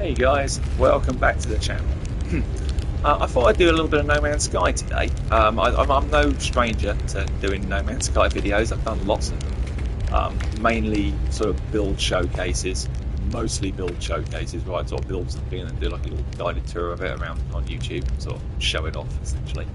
Hey guys, welcome back to the channel. I thought I'd do a little bit of No Man's Sky today. I'm no stranger to doing No Man's Sky videos. I've done lots of them, mainly sort of build showcases, mostly build showcases where I sort of build something and then do like a little guided tour of it around on YouTube and sort of show it off essentially.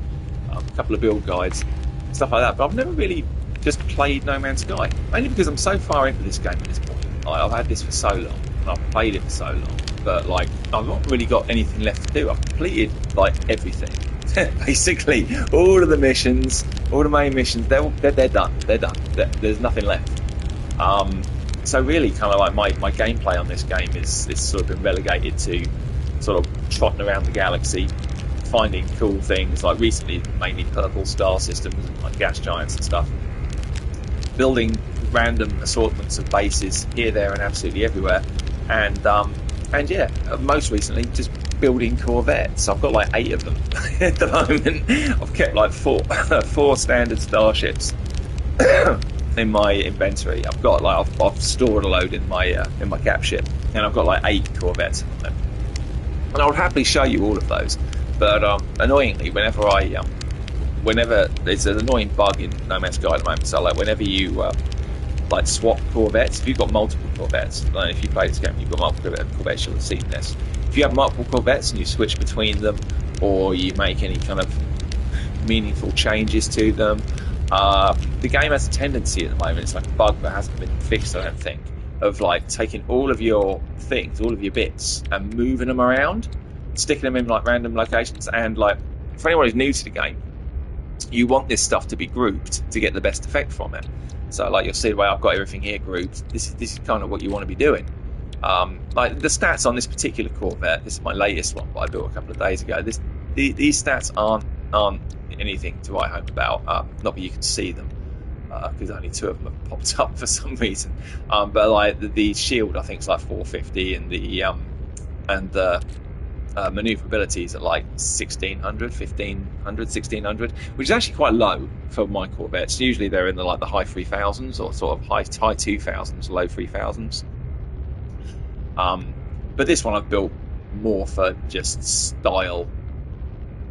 A couple of build guides, stuff like that, but I've never really just played No Man's Sky, mainly because I'm so far into this game at this point. I've had this for so long and I've played it for so long, but like I've not really got anything left to do. I've completed like everything. Basically all of the missions, all the main missions, they're done. They're done. There's nothing left. So really kind of like my gameplay on this game is sort of been relegated to sort of trotting around the galaxy, finding cool things, like recently mainly purple star systems and like gas giants and stuff, building random assortments of bases here, there and absolutely everywhere, and yeah, most recently just building corvettes. I've got like 8 of them at the moment. I've kept like four standard starships in my inventory. I've got like I've stored a load in my cap ship, and I've got like 8 corvettes on them. And I would happily show you all of those, but annoyingly, whenever there's an annoying bug in No Man's Sky at the moment. So like whenever you like swap corvettes, if you've got multiple corvettes, and if you play this game, you've got multiple corvettes, you'll have seen this. If you have multiple corvettes and you switch between them, or you make any kind of meaningful changes to them, the game has a tendency at the moment, it's like a bug that hasn't been fixed, I don't think, of like taking all of your things, all of your bits, and moving them around, sticking them in like random locations. And like for anyone who's new to the game, you want this stuff to be grouped to get the best effect from it. So like you'll see the way I've got everything here grouped. This is kind of what you want to be doing. Like the stats on this particular Corvette, this is my latest one that I built a couple of days ago. These stats aren't anything to write home about. Not that you can see them, because only 2 of them have popped up for some reason. But like the shield, I think is like 450, and the maneuverability is at like 1600, 1500, 1600, which is actually quite low for my Corvettes. Usually they're in the like the high 3000s or sort of high 2000s, low 3000s. But this one I've built more for just style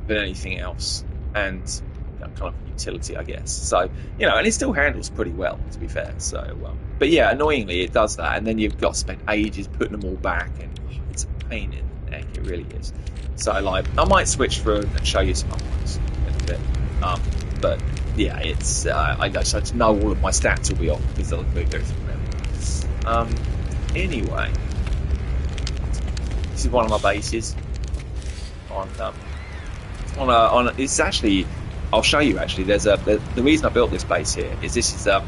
than anything else, and kind of utility, I guess. So and it still handles pretty well, to be fair. So, but yeah, annoyingly it does that, and then you've got to spend ages putting them all back, and it's a pain in. It really is. So like I might switch through and show you some other ones a little bit, but yeah, it's I just know all of my stats will be off because they'll move everything around. Anyway, this is one of my bases on it's actually, I'll show you actually. The reason I built this base here is this is a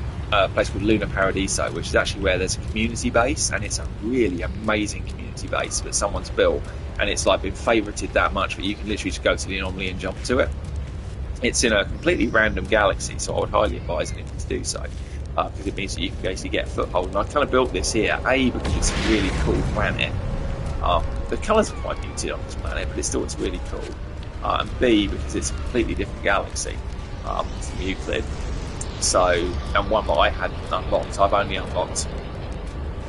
place called Lunar Paradiso, which is actually where there's a community base, and it's a really amazing community base that someone's built, and it's like been favorited that much that you can literally just go to the anomaly and jump to it. It's in a completely random galaxy, so I would highly advise anyone to do so, because it means that you can basically get a foothold. And I kind of built this here, A, because it's a really cool planet. The colours are quite muted on this planet, but it's really cool. And B, because it's a completely different galaxy from Euclid. So, and one that I hadn't unlocked. I've only unlocked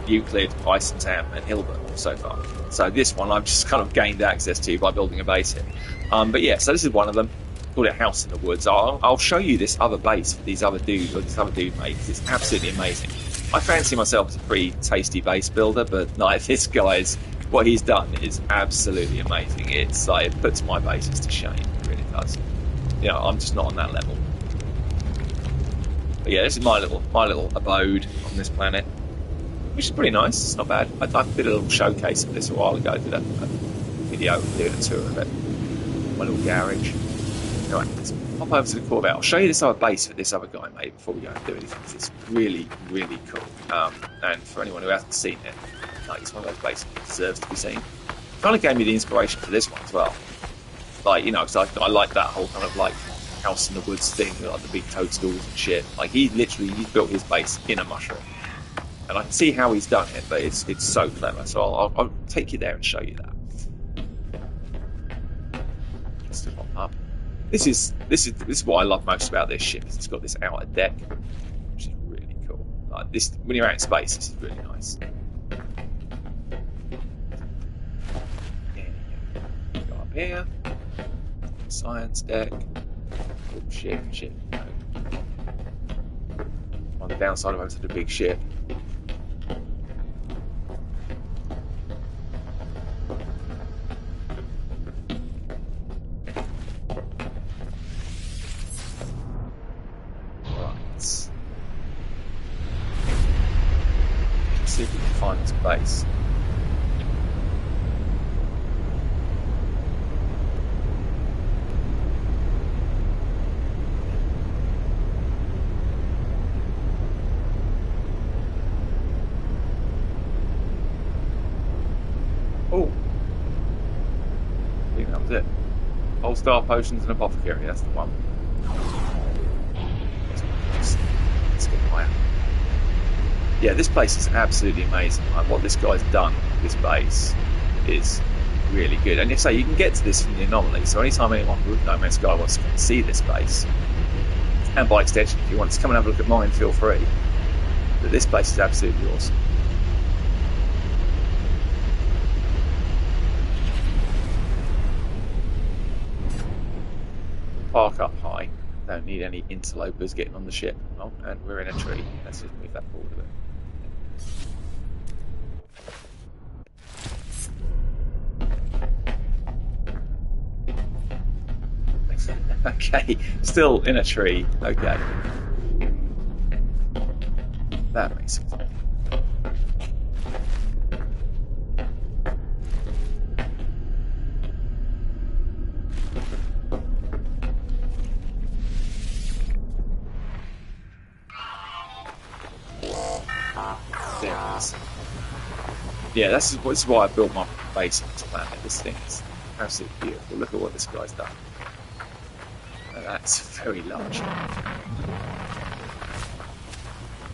Euclid, Isentam and Hilbert so far. So this one I've just kind of gained access to by building a base here. But yeah, so this is one of them. Called it House in the Woods. I'll show you this other base for these other dudes, or this other dude made, because it's absolutely amazing. I fancy myself as a pretty tasty base builder, but like this guy's, what he's done is absolutely amazing. It's like, it puts my bases to shame. It really does. I'm just not on that level. But yeah, this is my little abode on this planet, which is pretty nice. It's not bad. I did a little showcase of this a while ago. I did a video doing a tour of it. My little garage. Anyway, let's pop over to the Corvette. I'll show you this other base that this other guy made before we go and do anything. It's really, really cool. And for anyone who hasn't seen it, like, it's one of those bases that deserves to be seen. Kind of gave me the inspiration for this one as well. Like, because I like that whole kind of like House in the Woods thing, like the big toadstools and shit. Like he's built his base in a mushroom, and I can see how he's done it, but it's so clever. So I'll take you there and show you that. Let's hop up. This is what I love most about this ship. It's got this outer deck, which is really cool. Like this, when you're out in space, this is really nice. here. Science deck. Oh, ship. No. On the downside of having such a big ship. Right. Let's see if we can find this base. Oh, I think that was it. Whole Star Potions and Apothecary, that's the one. Let's get higher. Yeah, this place is absolutely amazing. Like, what this guy's done with this base is really good. And you say you can get to this from the Anomaly, so anytime anyone with No Man's Sky wants to come and see this base, and by extension, if you want to come and have a look at mine, feel free. But this place is absolutely awesome. Park up high. Don't need any interlopers getting on the ship. Oh, and we're in a tree. Let's just move that forward a bit. Okay, still in a tree. Okay. That makes sense. There it is. Yeah, this is why I built my base on this planet. This thing is absolutely beautiful. Look at what this guy's done. That's very large.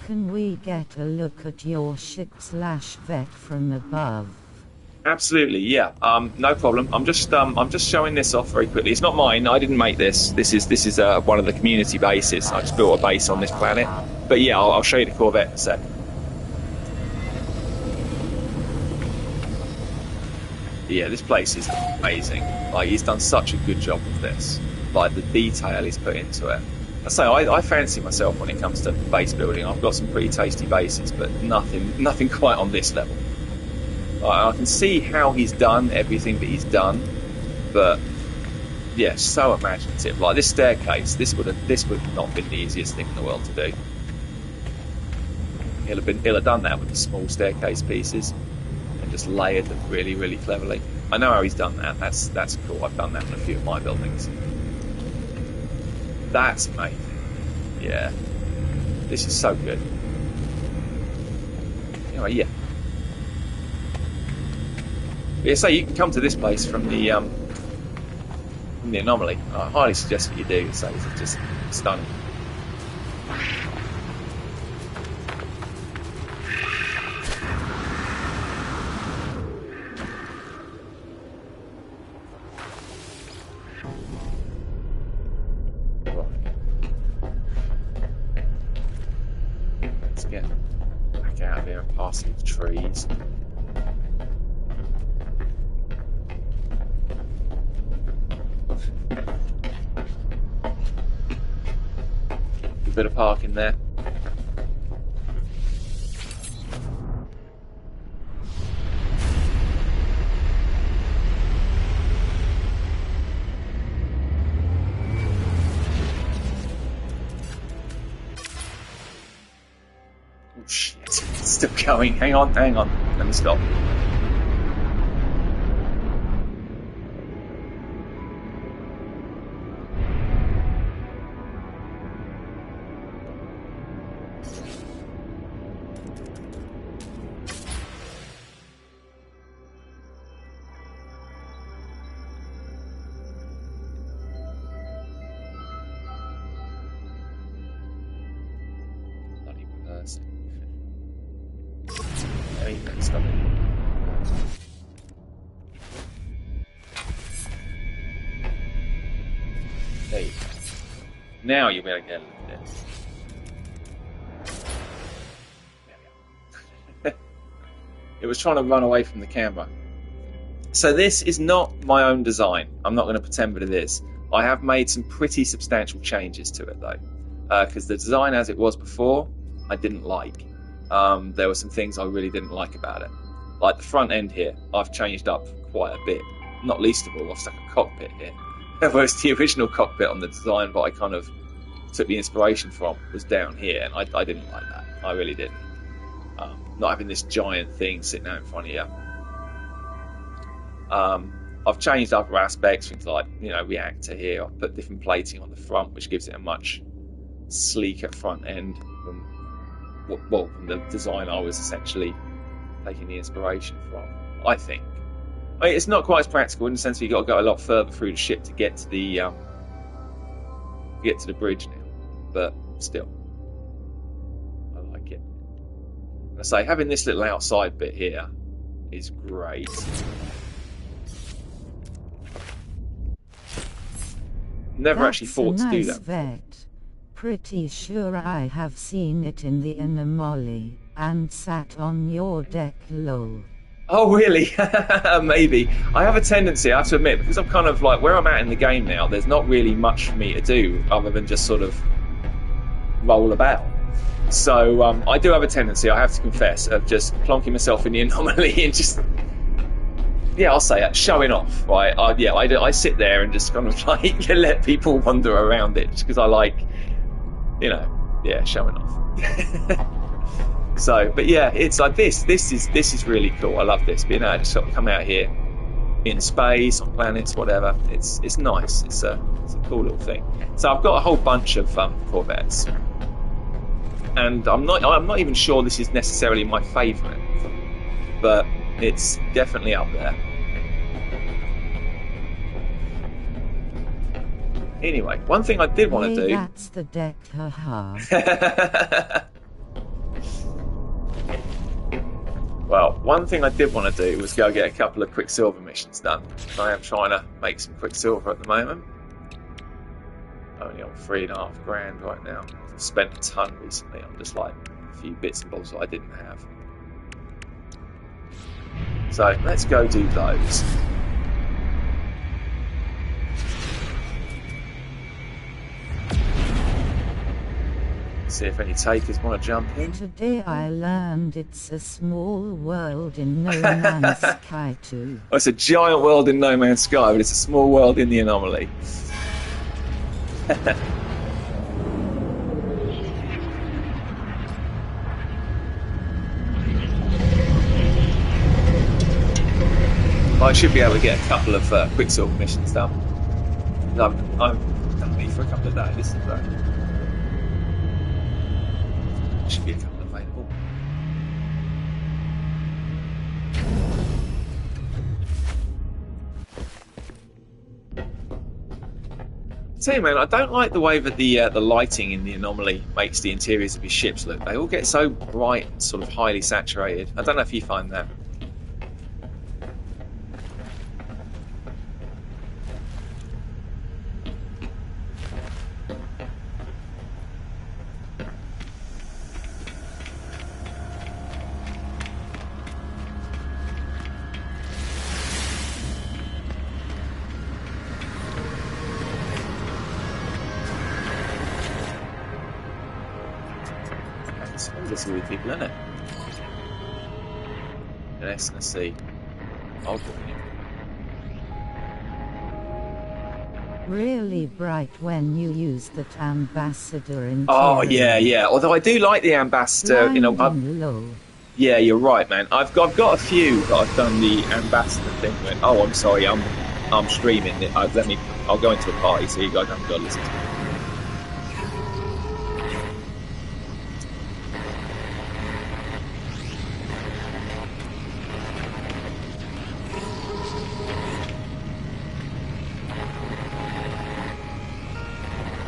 Can we get a look at your ship/vet from above? Absolutely, yeah. No problem. I'm just showing this off very quickly. It's not mine. I didn't make this. This is one of the community bases. I just built a base on this planet. But yeah, I'll show you the Corvette in a sec. Yeah, this place is amazing. Like, he's done such a good job with this. Like, the detail he's put into it. I fancy myself when it comes to base building. I've got some pretty tasty bases, but nothing quite on this level. I can see how he's done everything that he's done, but yeah, so imaginative. Like this staircase, this would have not been the easiest thing in the world to do. He'll have done that with the small staircase pieces and just layered them really, really cleverly. I know how he's done that. That's cool. I've done that in a few of my buildings. That's amazing. Yeah, this is so good. Anyway, yeah. Yeah, so you can come to this place from the Anomaly. I highly suggest that you do. So it's just stunning. Let's get back out of here and past these trees. A bit of parking there. Oh shit, it's still going. Hang on. Let me stop. Stop it. There you go. Now you better get a look at this. There we go. It was trying to run away from the camera. So this is not my own design. I'm not going to pretend that it is. I have made some pretty substantial changes to it though, because the design as it was before, I didn't like. There were some things I really didn't like about it. Like the front end here, I've changed up quite a bit. Not least of all, I've stuck a cockpit here. Whereas the original cockpit on the design that I kind of took the inspiration from was down here, and I didn't like that. I really didn't. Not having this giant thing sitting out in front of you. I've changed other aspects, things like, reactor here. I've put different plating on the front, which gives it a much sleeker front end from the design I was essentially taking the inspiration from, I think. I mean, it's not quite as practical in the sense that you've got to go a lot further through the ship to get to the bridge now, but still, I like it. I say, having this little outside bit here is great. Never actually thought to do that. Vet. Pretty sure I have seen it in the anomaly and sat on your deck, lol. Oh really? Maybe. I have a tendency, I have to admit, because I'm kind of like where I'm at in the game now, there's not really much for me to do other than just sort of roll about. So I do have a tendency, I have to confess, of just plonking myself in the anomaly and just, I'll say it, showing off, right? I sit there and just kind of like let people wander around it just because I like, showing off. So, but yeah, it's like this is really cool. I love this, being able to sort of come out here in space, on planets, whatever. It's nice. It's a cool little thing. So I've got a whole bunch of Corvettes, and I'm not even sure this is necessarily my favourite, but it's definitely up there. Anyway, one thing I did want to do. That's the deck, haha. Well, one thing I did want to do was go get a couple of Quicksilver missions done. I am trying to make some Quicksilver at the moment. Only on $3.5 grand right now. I've spent a ton recently on just like a few bits and bobs that I didn't have. So let's go do those. See if any takers want to jump in. Today I learned it's a small world in No Man's Sky too. Oh, it's a giant world in No Man's Sky, but it's a small world in the anomaly. I should be able to get a couple of Quicksilver missions done. I've done me for a couple of days. So. Should be a couple available. Tell you, man, I don't like the way that the lighting in the anomaly makes the interiors of your ships look. They all get so bright and sort of highly saturated. I don't know if you find that. There's all the people in it. An S and a C. I'll join you. Really bright when you use that ambassador in. Oh yeah. Although I do like the ambassador. Yeah, you're right, man. I've got a few that I've done the ambassador thing with. Oh, I'm sorry. I'm streaming. I'll go into a party so you guys haven't got to listen to me.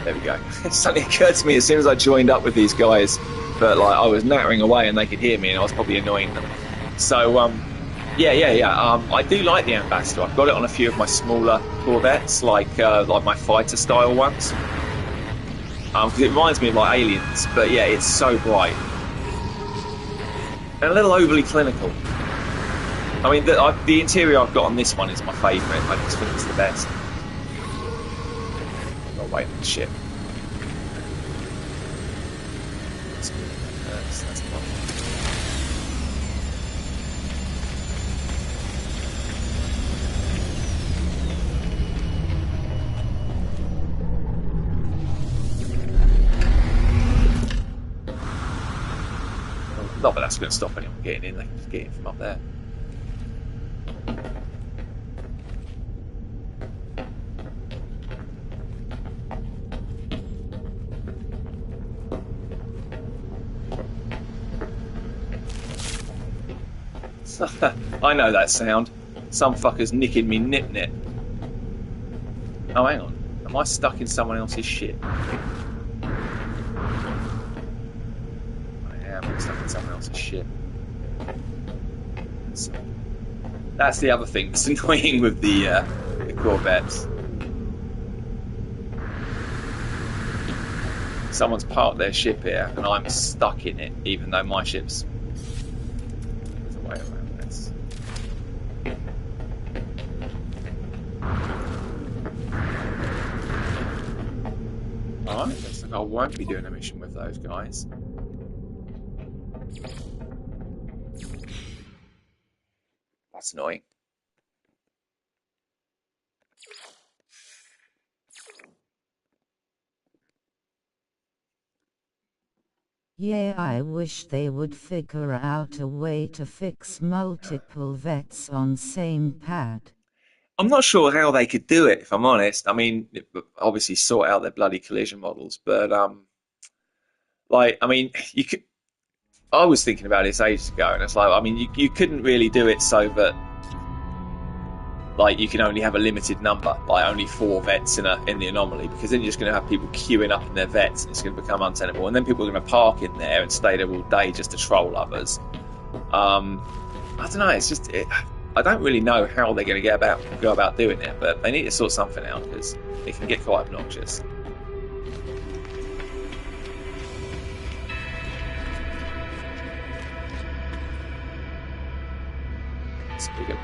There we go. It suddenly occurred to me as soon as I joined up with these guys that like I was nattering away and they could hear me and I was probably annoying them. So I do like the ambassador. I've got it on a few of my smaller Corvettes, like my fighter style ones, because it reminds me of like aliens. But yeah, it's so bright and a little overly clinical. I mean, the interior I've got on this one is my favourite. I just think it's the best. Not waiting for the ship. That's good. That's the one. Not that that's going to stop anyone getting in. They can just get in from up there. I know that sound. Some fucker's nicking me nip-nip. Oh, hang on. Am I stuck in someone else's ship? I am stuck in someone else's ship. So, that's the other thing that's annoying with the Corvettes. Someone's parked their ship here, and I'm stuck in it, even though my ship's... There's a way around this. Alright, looks like I won't be doing a mission with those guys. That's annoying. Yeah, I wish they would figure out a way to fix multiple vets on same pad. I'm not sure how they could do it, if I'm honest. I mean, obviously sort out their bloody collision models, but like, I mean, you could. I was thinking about this ages ago, and it's like, I mean, you couldn't really do it so that, like, you can only have a limited number, like only 4 vets in the anomaly, because then you're just going to have people queuing up in their vets, and it's going to become untenable. And then people are going to park in there and stay there all day just to troll others. I don't know. It's just, I don't really know how they're going to go about doing it, but they need to sort something out because it can get quite obnoxious. Speaking.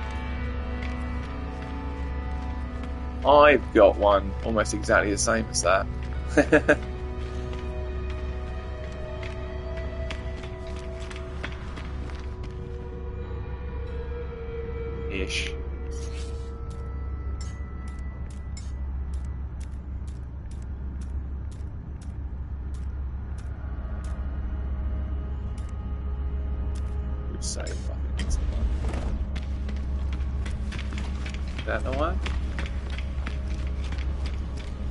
I've got one almost exactly the same as that. Ish. Would say fucking is that the one?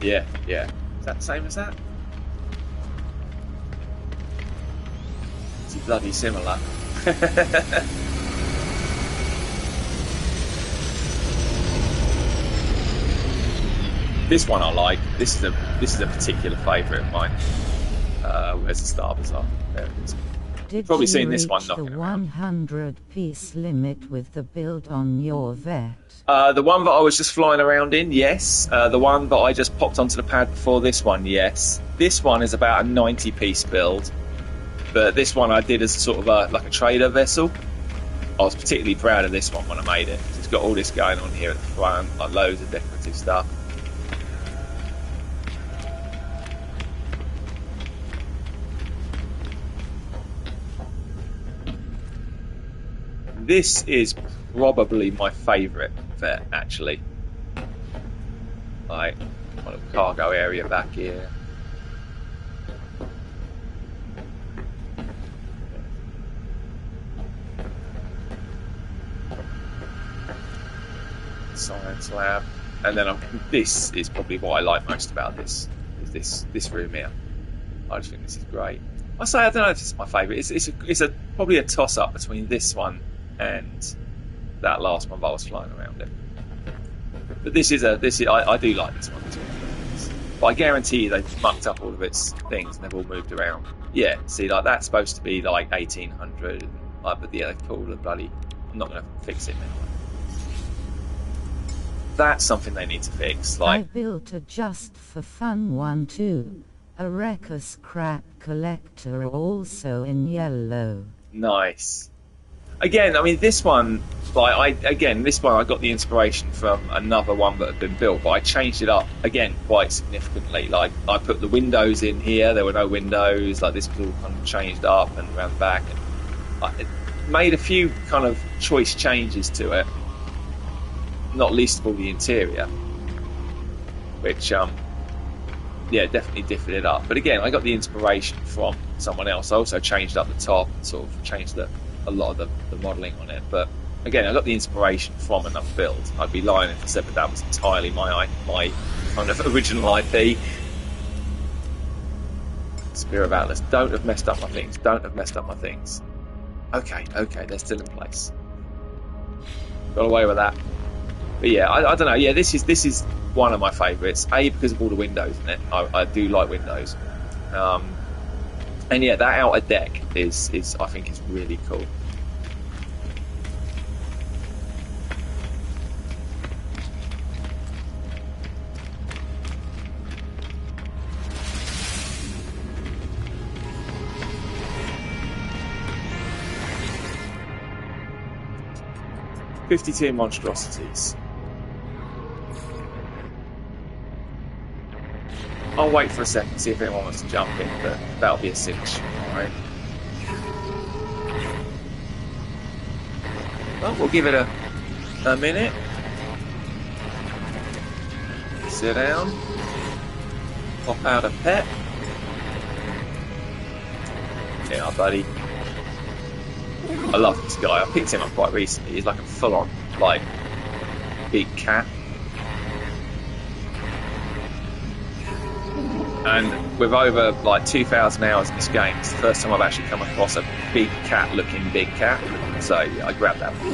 Yeah, yeah. Is that the same as that? It's bloody similar. This one I like. This is a particular favourite of mine. Where's the star bazaar? There it is. Did Probably you seen this one reach knocking the around. 100-piece limit with the build on your vet? The one that I was just flying around in, yes. The one that I just popped onto the pad before this one, yes. This one is about a 90-piece build, but this one I did as sort of like a trader vessel. I was particularly proud of this one when I made it. It's got all this going on here at the front, like loads of decorative stuff. This is probably my favourite vet, actually. Like, my little cargo area back here. Science lab. And then this is probably what I like most about this, is this room here. I just think this is great. I don't know if it's my favourite. It's probably a toss-up between this one and that last one that I was flying around in. But I do like this one too. But I guarantee you they've mucked up all of its things and they've all moved around. Yeah, see, like that's supposed to be like 1800, but yeah, they've pulled the bloody. I'm not going to fix it now. That's something they need to fix. Like, I built a just for fun one too. A wrecker scrap collector, also in yellow. Nice. Again, I mean, this one, this one I got the inspiration from another one that had been built, but I changed it up again quite significantly. Like, I put the windows in here; there were no windows. Like, this was all kind of changed up and around the back, and I made a few kind of choice changes to it. Not least of all the interior, which yeah, definitely differed it up. But again, I got the inspiration from someone else. I also changed up the top and sort of changed a lot of the modelling on it. But again, I got the inspiration from another build. I'd be lying if I said that was entirely my kind of original IP. Spirit of Atlas, don't have messed up my things. Don't have messed up my things. Okay, they're still in place. Got away with that. But yeah, I don't know. Yeah, this is one of my favourites. A, because of all the windows in it. I do like windows. And yeah, that outer deck is I think is really cool. "52 monstrosities." I'll wait for a second, see if anyone wants to jump in, but that'll be a cinch. Alright. Well, we'll give it a minute. Sit down. Pop out a pet. Yeah, buddy. I love this guy. I picked him up quite recently. He's like a full-on, like, big cat. And with over like 2,000 hours in this game, it's the first time I've actually come across a big cat looking big cat. So yeah, I grabbed that one.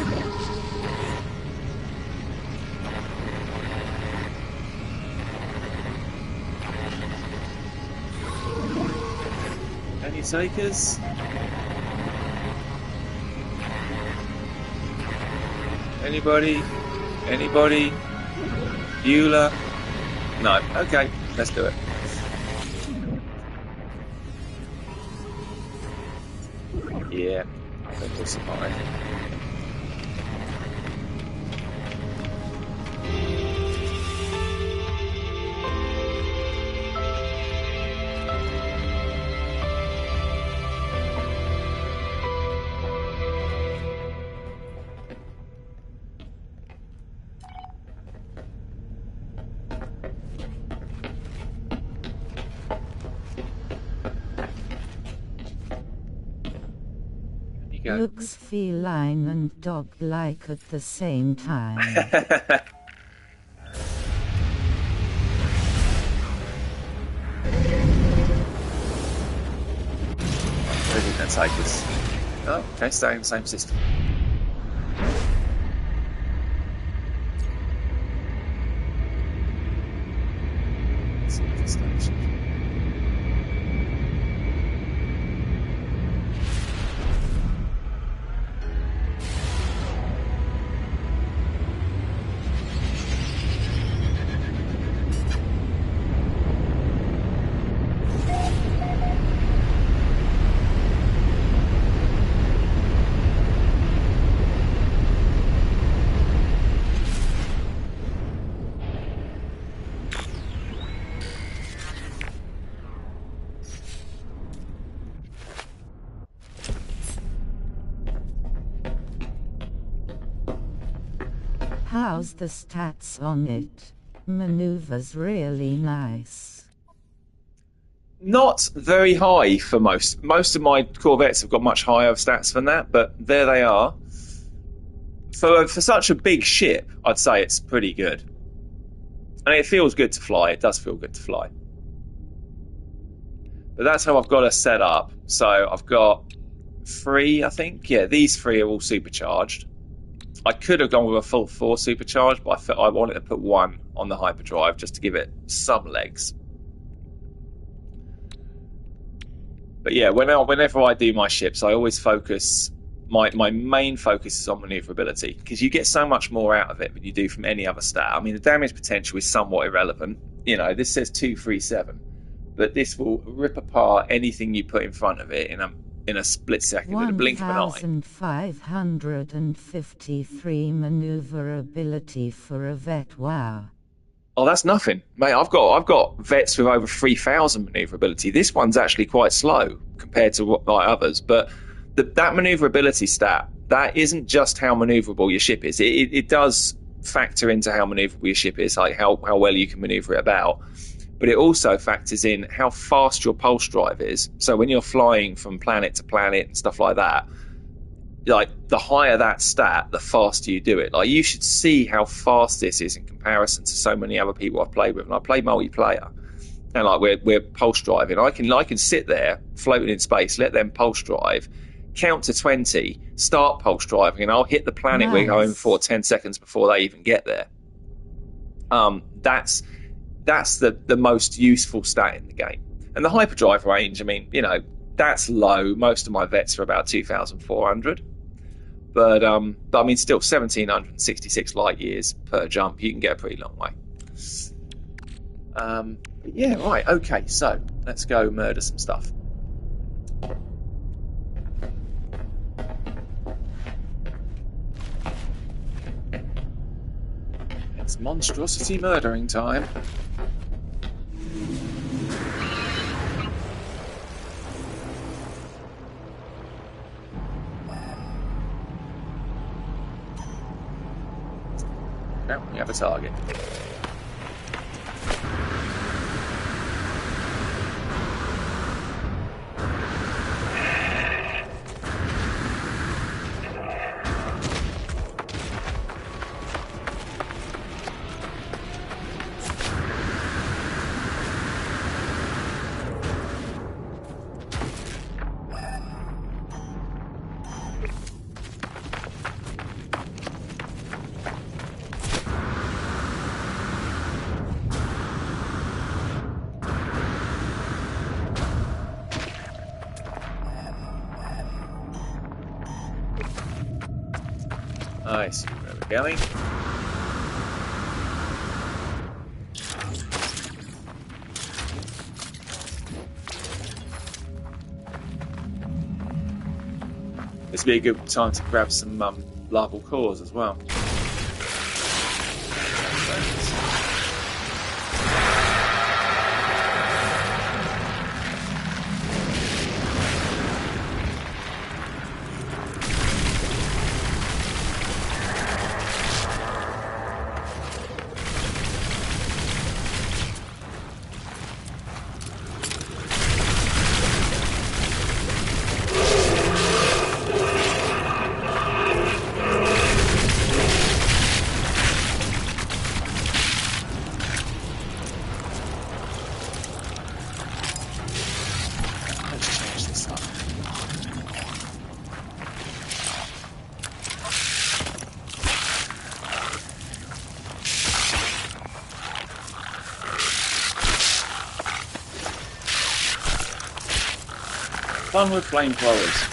Any takers? Anybody? Anybody? Beulah? No. Okay, let's do it. Yeah, I think we'll survive. Looks feline and dog-like at the same time. Maybe we can take this. Oh, okay, stay in the same system. Let's see if this station. How's the stats on it? Maneuver's really nice. Not very high for most. Most of my Corvettes have got much higher stats than that, but there they are. For such a big ship, I'd say it's pretty good. And it feels good to fly. It does feel good to fly. But that's how I've got it set up. So I've got 3, I think. Yeah, these 3 are all supercharged. I could have gone with a full 4 supercharged, but I wanted to put 1 on the hyperdrive just to give it some legs. But yeah, whenever I do my ships, I always focus. My main focus is on maneuverability, because you get so much more out of it than you do from any other stat. I mean, the damage potential is somewhat irrelevant. You know, this says 237, but this will rip apart anything you put in front of it in a in a split second, in a blink of an eye. 1,553 maneuverability for a vet. Wow. Oh, that's nothing, mate. I've got vets with over 3,000 maneuverability. This one's actually quite slow compared to like others, but that maneuverability stat, that isn't just how maneuverable your ship is. It does factor into how maneuverable your ship is, like how well you can maneuver it about. But it also factors in how fast your pulse drive is. So when you're flying from planet to planet and stuff like that, like the higher that stat, the faster you do it. Like you should see how fast this is in comparison to so many other people I've played with. And I play multiplayer, and like we're pulse driving. I can sit there floating in space, let them pulse drive, count to 20, start pulse driving, and I'll hit the planet we're going for 10 seconds before they even get there. That's the most useful stat in the game. And the hyperdrive range, I mean, you know, that's low. Most of my vets are about 2,400. But I mean, still 1,766 light years per jump. You can get a pretty long way. Yeah, right. Okay, so let's go murder some stuff. It's monstrosity murdering time. No, we have a target. I see where we're going. This would be a good time to grab some larval cores as well. Fun with flamethrowers.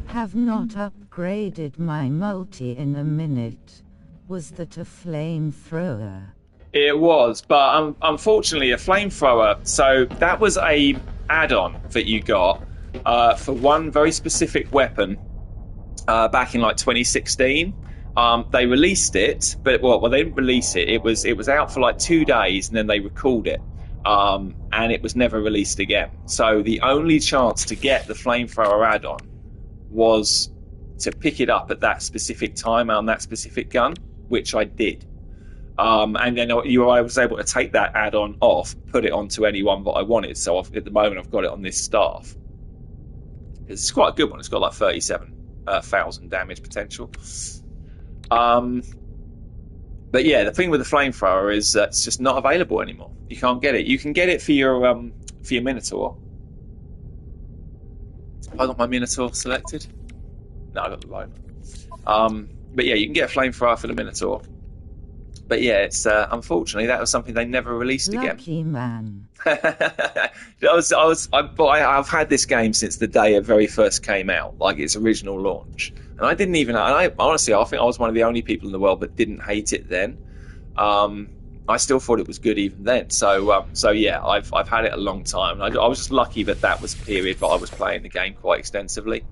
Have not upgraded upgraded my multi in a minute. Was that a flamethrower? It was, but unfortunately a flamethrower, so that was a add-on that you got for one very specific weapon back in like 2016. They released it, but well, they didn't release it. It was out for like 2 days, and then they recalled it, and it was never released again. So the only chance to get the flamethrower add-on was to pick it up at that specific time on that specific gun, which I did. And then I was able to take that add-on off, put it onto any one that I wanted. So at the moment, I've got it on this staff. It's quite a good one. It's got like 37,000 damage potential. But yeah, the thing with the flamethrower is that it's just not available anymore. You can't get it. You can get it for your Minotaur. Have I got my Minotaur selected? No, I got the Rome. But yeah, you can get a flamethrower for the Minotaur. But yeah, it's unfortunately that was something they never released again. Lucky man. I've had this game since the day it very first came out, like its original launch, and I didn't even. And honestly, I think I was one of the only people in the world that didn't hate it then. I still thought it was good even then. So yeah, I've had it a long time. I was just lucky that was the period that I was playing the game quite extensively.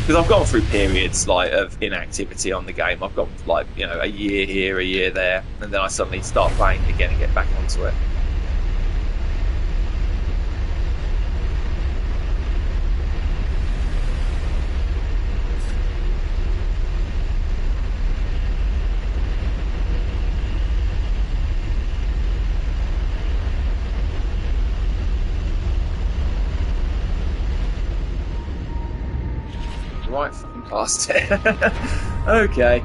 Because I've gone through periods like of inactivity on the game. I've got like, you know, a year here, a year there, and then I suddenly start playing again and get back onto it. Right fucking past it. Okay.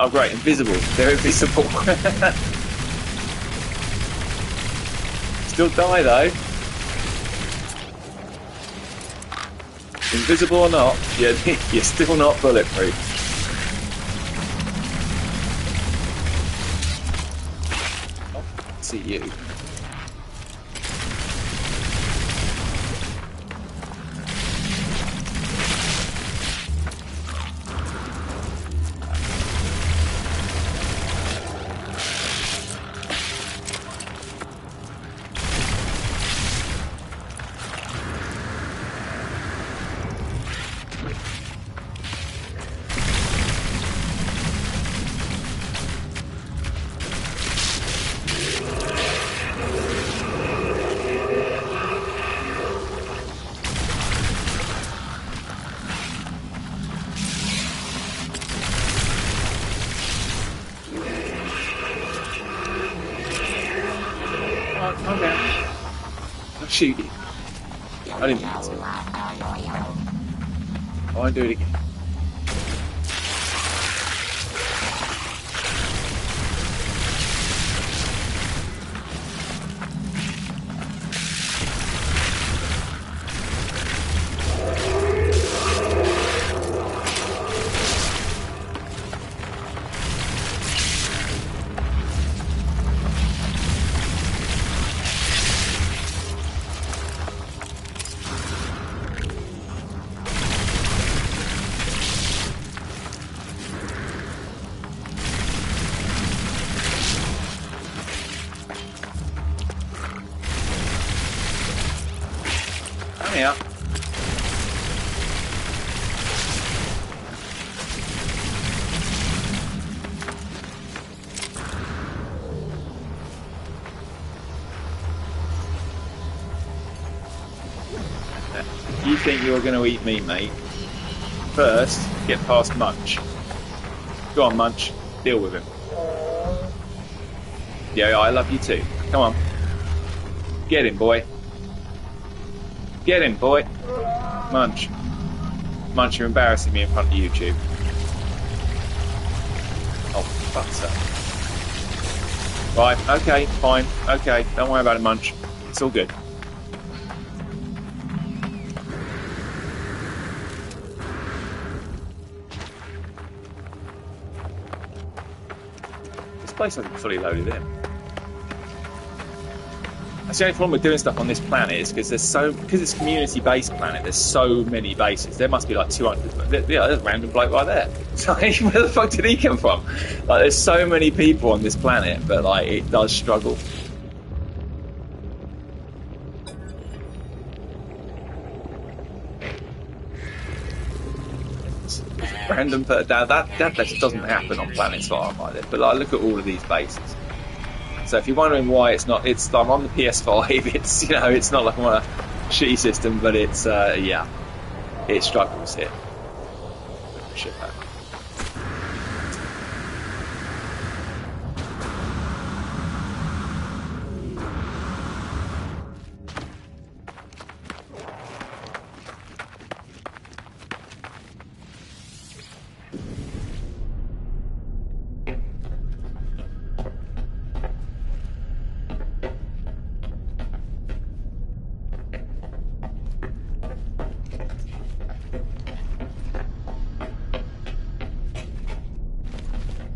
Oh great, invisible. They're invisible. Still die though. Invisible or not, you're still not bulletproof. Oh, I see you. Shoot you. I didn't mean to. I won't do it again. Yeah. You think you're going to eat me, mate? First, get past Munch. Go on, Munch. Deal with him. Yeah, I love you too. Come on. Get him, boy. Get him, boy. Munch. Munch, you're embarrassing me in front of YouTube. Oh, fuck's sake. Right, okay, fine. Okay, don't worry about it, Munch. It's all good. This place hasn't fully loaded in. That's the only problem with doing stuff on this planet is because it's community-based planet. There's so many bases. There must be like 200. Yeah, there's a random bloke right there. So where the fuck did he come from? Like, there's so many people on this planet, but like it does struggle. Random, but that just doesn't happen on planets far like this. But like, look at all of these bases. So if you're wondering why I'm on the PS5. It's it's not like I'm on a shitty system, but it's yeah, it struggles here. Shit happens.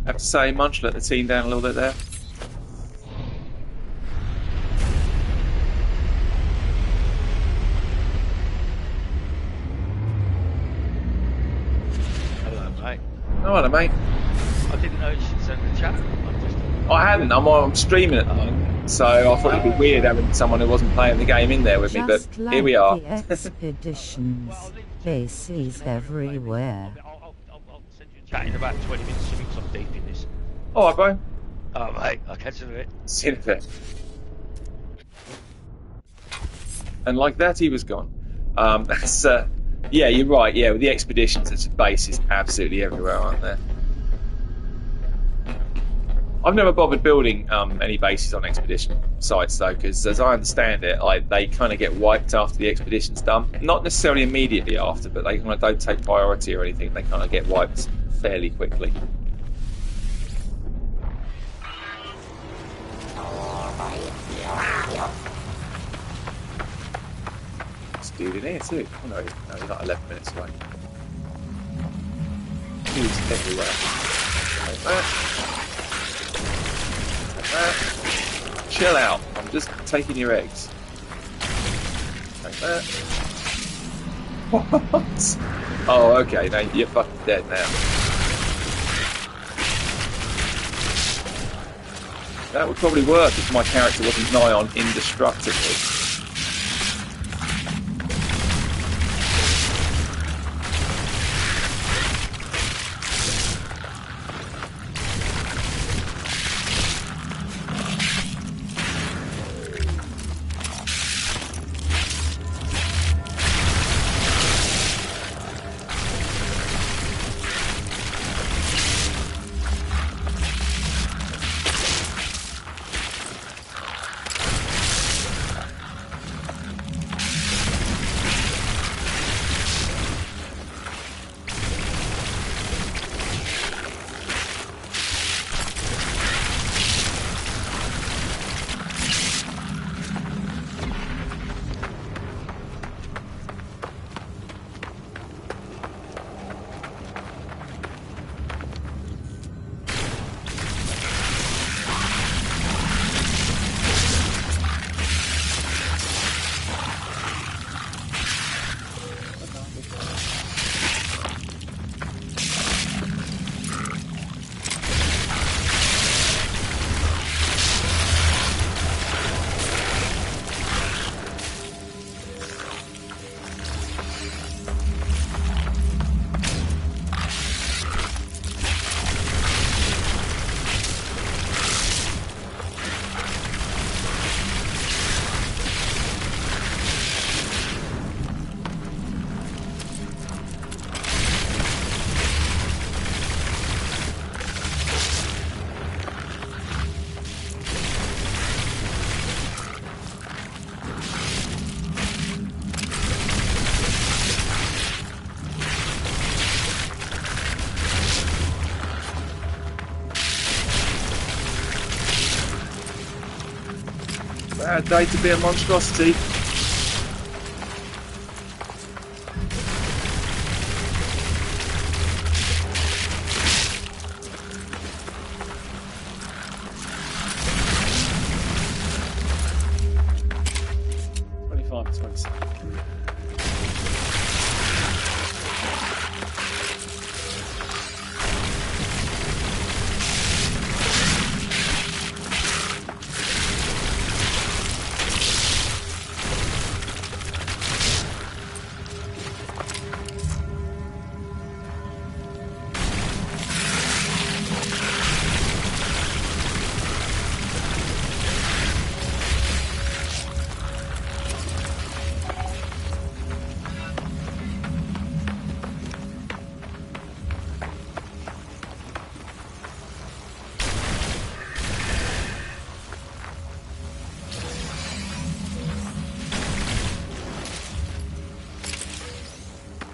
I have to say, Munch let the team down a little bit there. Hello, mate. Oh, hello, mate. I didn't know you should send the chat. I hadn't. I'm streaming at the moment, so I thought it'd be weird having someone who wasn't playing the game in there with me. But like here we are. The expeditions, bases everywhere. I'll send you a chat in about 20 minutes. Something's I'm deep in this. All right, bro. Oh, mate, I'll catch you in a bit. See you in a bit. And like that, he was gone. That's yeah, you're right. Yeah, with the expeditions, it's bases absolutely everywhere, aren't there? I've never bothered building any bases on expedition sites though, because as I understand it, they kind of get wiped after the expedition's done. Not necessarily immediately after, but they kind of don't take priority or anything. They kind of get wiped fairly quickly. This dude in here too. Oh no, he's like 11 minutes away. Dude's everywhere. Like that. Chill out. I'm just taking your eggs. Like that. What? Oh, okay. Now you're fucking dead now. That would probably work if my character wasn't nigh on indestructible. Bad day to be a monstrosity.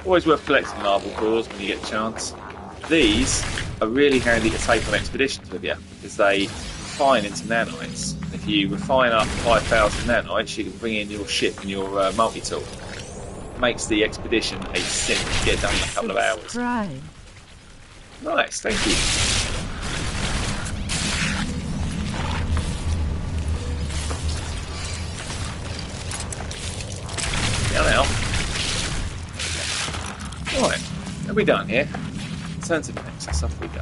Always worth collecting larval cores when you get a chance. These are really handy to take on expeditions with you because they refine into nanites. If you refine up 5,000 nanites, you can bring in your ship and your multi-tool. Makes the expedition a sin to get done in a couple of hours. Nice, thank you. Now. Right, are we done here? Turn to the next, off we go.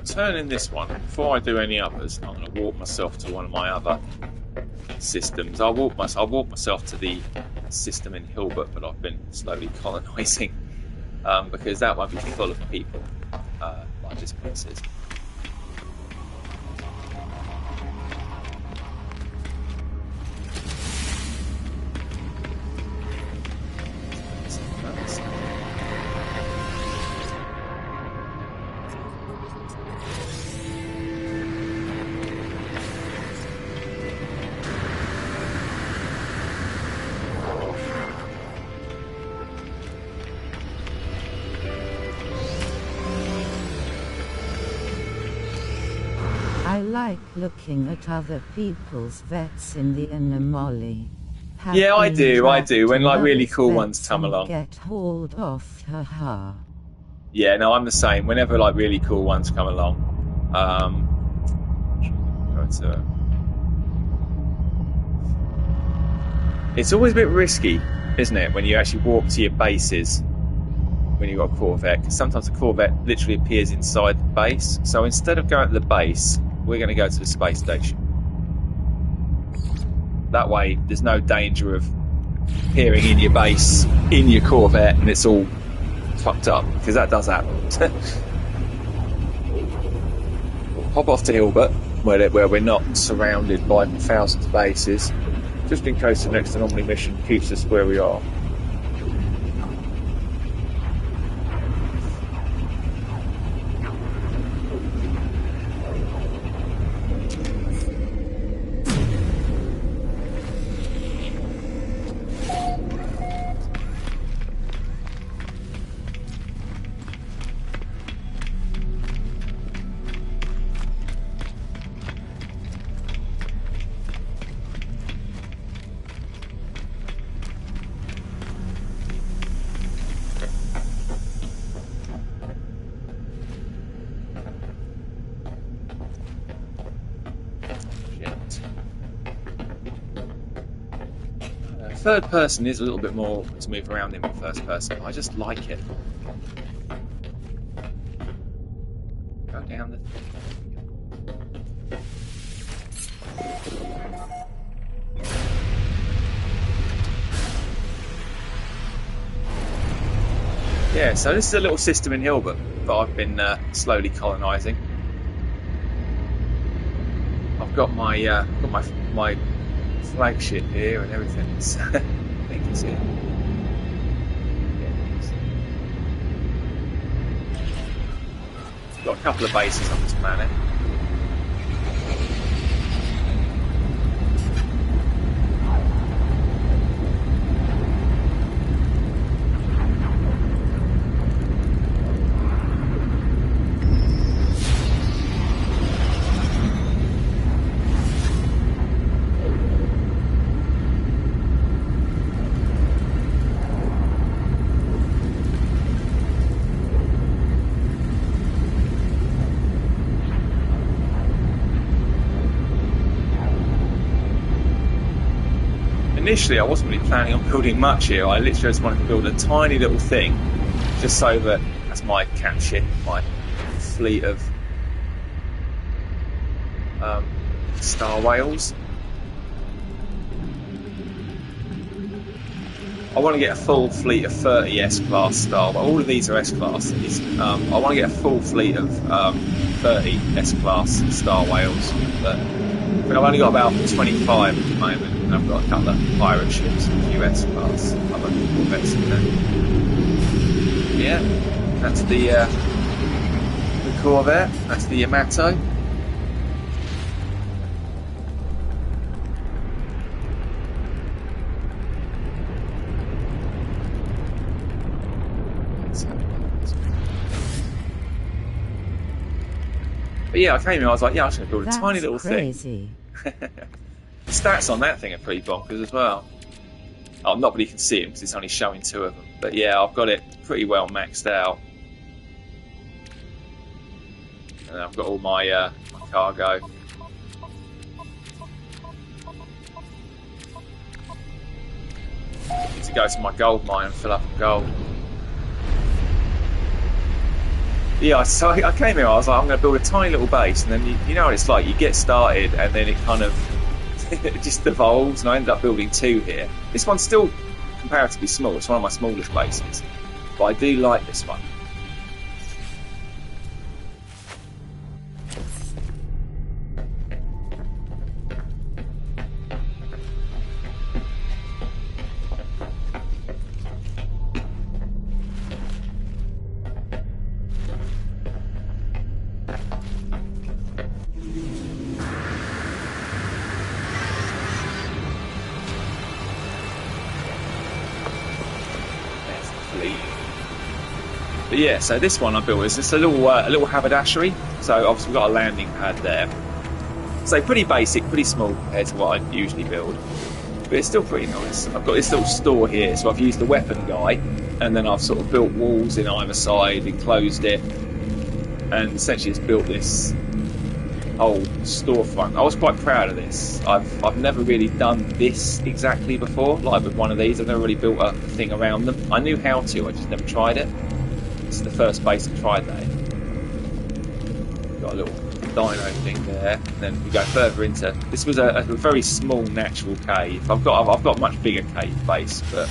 Turning this one, before I do any others, I'm going to walk myself to one of my other systems. I'll walk myself to the system in Hilbert that I've been slowly colonising, because that won't be full of people like this place is. I like looking at other people's vets in the anomaly. Yeah, I do. When like really cool ones come along. Get hauled off, haha. Yeah, no, I'm the same. Whenever like really cool ones come along, it's always a bit risky, isn't it, when you actually walk to your bases when you've got a Corvette, because sometimes a Corvette literally appears inside the base. So instead of going to the base, we're going to go to the space station. That way there's no danger of appearing in your base in your Corvette and it's all fucked up, because that does happen. Hop off to Hilbert where we're not surrounded by thousands of bases, just in case the next anomaly mission keeps us where we are. third person is a little bit more to move around in first person. I just like it. Go down the thing. Yeah, so this is a little system in Hilbert that I've been slowly colonising. I've got my flagship here and everything. So, I think it's here. Yeah, it is. Got a couple of bases on this planet. Initially, I wasn't really planning on building much here. I literally just wanted to build a tiny little thing, just so that that's my cat ship, my fleet of star whales. I want to get a full fleet of 30 S-class star. Well, all of these are S-class. I want to get a full fleet of 30 S-class star whales, but I've only got about 25 at the moment. And I've got a couple of pirate ships, a few S-class, other corvettes in there. Yeah, that's the Corvette, that's the Yamato. But yeah, I came here, I was like, yeah, I'm just going to build a tiny little thing. The stats on that thing are pretty bonkers as well. Oh, nobody can see them because it's only showing 2 of them. But yeah, I've got it pretty well maxed out. And I've got all my, my cargo. I need to go to my gold mine and fill up with gold. Yeah, so I came here, I was like, I'm going to build a tiny little base. And then you know what it's like, you get started and then it kind of it just evolves, and I ended up building 2 here. This one's still comparatively small, it's one of my smallest bases, but I do like this one. But yeah, so this one I built is just a little haberdashery. So obviously we've got a landing pad there. So pretty basic, pretty small compared to what I usually build. But it's still pretty nice. I've got this little store here, so I've used the weapon guy, and then I've sort of built walls in either side, enclosed it, and essentially just built this whole storefront. I was quite proud of this. I've never really done this exactly before, like with one of these. I've never really built a thing around them. I knew how to, I just never tried it. This is the first base I tried that in. Got a little dino thing there, and then we go further into. This was a very small natural cave. I've got a much bigger cave base, but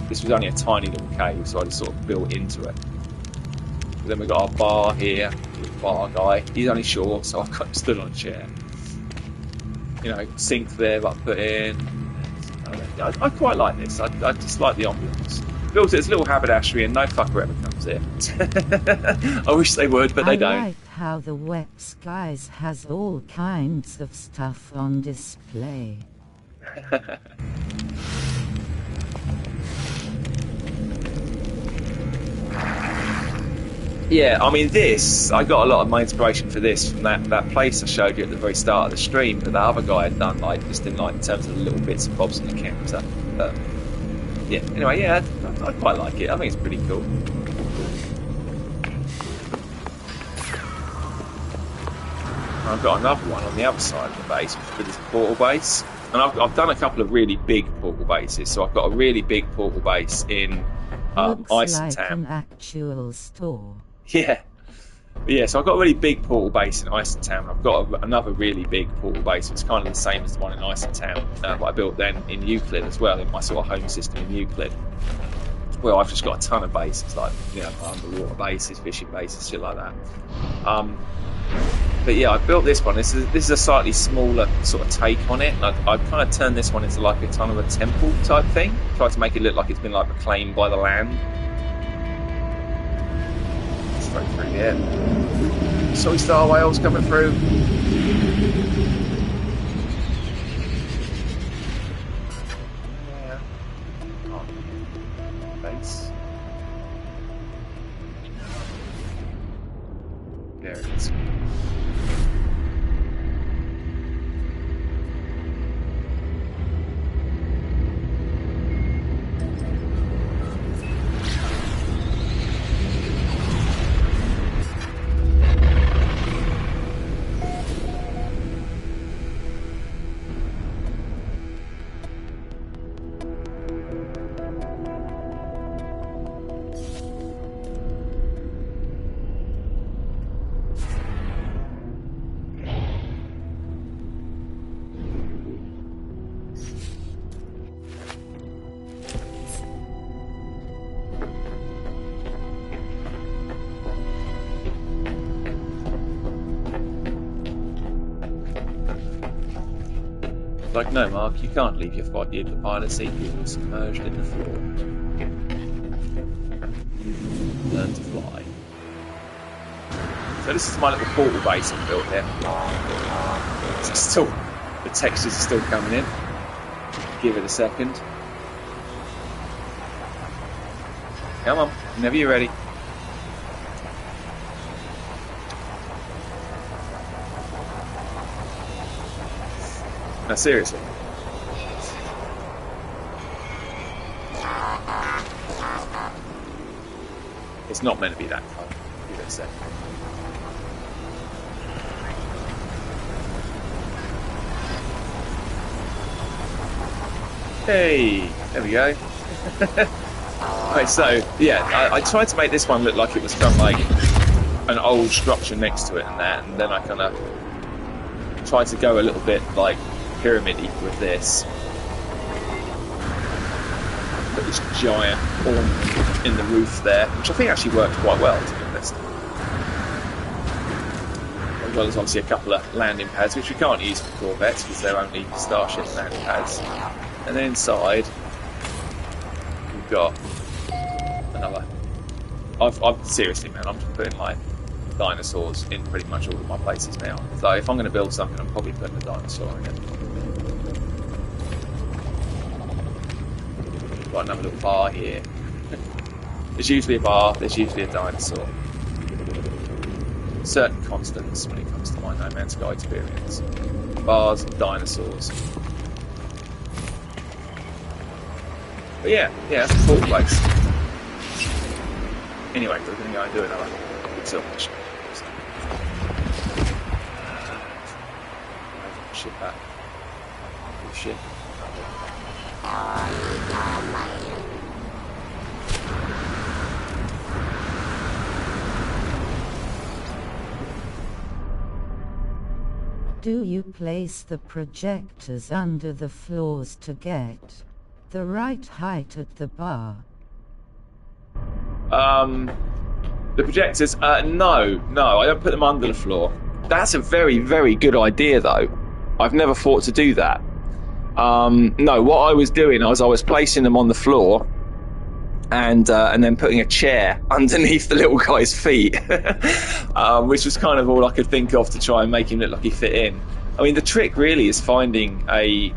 this was only a tiny little cave, so I just sort of built into it. But then we got our bar here, bar guy. He's only short, so I've got stood on a chair. You know, sink there that I put in. I quite like this. I just like the ambience. Built it as a little haberdashery, and no fucker ever comes here. I wish they would, but they don't. I like how the Wet Skies has all kinds of stuff on display. Yeah, I mean this, I got a lot of my inspiration for this from that place I showed you at the very start of the stream that the other guy had done, like just in like in terms of the little bits and bobs on the counter. Yeah, anyway, yeah, I quite like it. I think it's pretty cool. I've got another one on the other side of the base, which is this portal base. And I've done a couple of really big portal bases. So I've got a really big portal base in Looks Ice and like Tam. an actual store. Yeah. Yeah, so I've got a really big portal base in Ice and Tam. I've got another really big portal base. It's kind of the same as the one in Ice and Tam, but I built then in Euclid as well, in my sort of home system in Euclid. Well, I've just got a ton of bases, like, you know, underwater bases, fishing bases, shit like that. But yeah, I built this one. This is a slightly smaller sort of take on it. I've kind of turned this one into like a kind of a temple type thing. Tried to make it look like it's been like reclaimed by the land. Straight through here. Soy star whales coming through. Yeah. Oh. Base. There it is. Like, no, Mark, you can't leave the pilot seat. You're submerged in the floor. Learn to fly. So this is my little portal base I've built here. So still, the textures are still coming in. Give it a second. Come on, whenever you're ready. No, seriously. It's not meant to be that fun. Give it a second. Hey, there we go. Right, so yeah, I tried to make this one look like it was kind of like an old structure next to it and that, and then I kind of tried to go a little bit like pyramid-y with this. Put this giant ornament in the roof there, which I think actually worked quite well, to be honest. As well as obviously a couple of landing pads, which we can't use for Corvettes because they're only Starship landing pads. And then inside, we've got another. I've seriously, man, I'm just putting like dinosaurs in pretty much all of my places now. So if I'm going to build something, I'm probably putting a dinosaur in it. Got another little bar here. There's usually a bar, there's usually a dinosaur. Certain constants when it comes to my No Man's Sky experience. Bars, dinosaurs. But yeah, that's a cool place. Anyway, we're going to go and do another silver mission. Ship that. Good shit. Do you place the projectors under the floors to get the right height at the bar? The projectors, no, I don't put them under the floor. That's a very, very good idea, though. I've never thought to do that. No, what I was doing, I was placing them on the floor, and then putting a chair underneath the little guy's feet, which was kind of all I could think of to try and make him look like he fit in. I mean, the trick really is finding a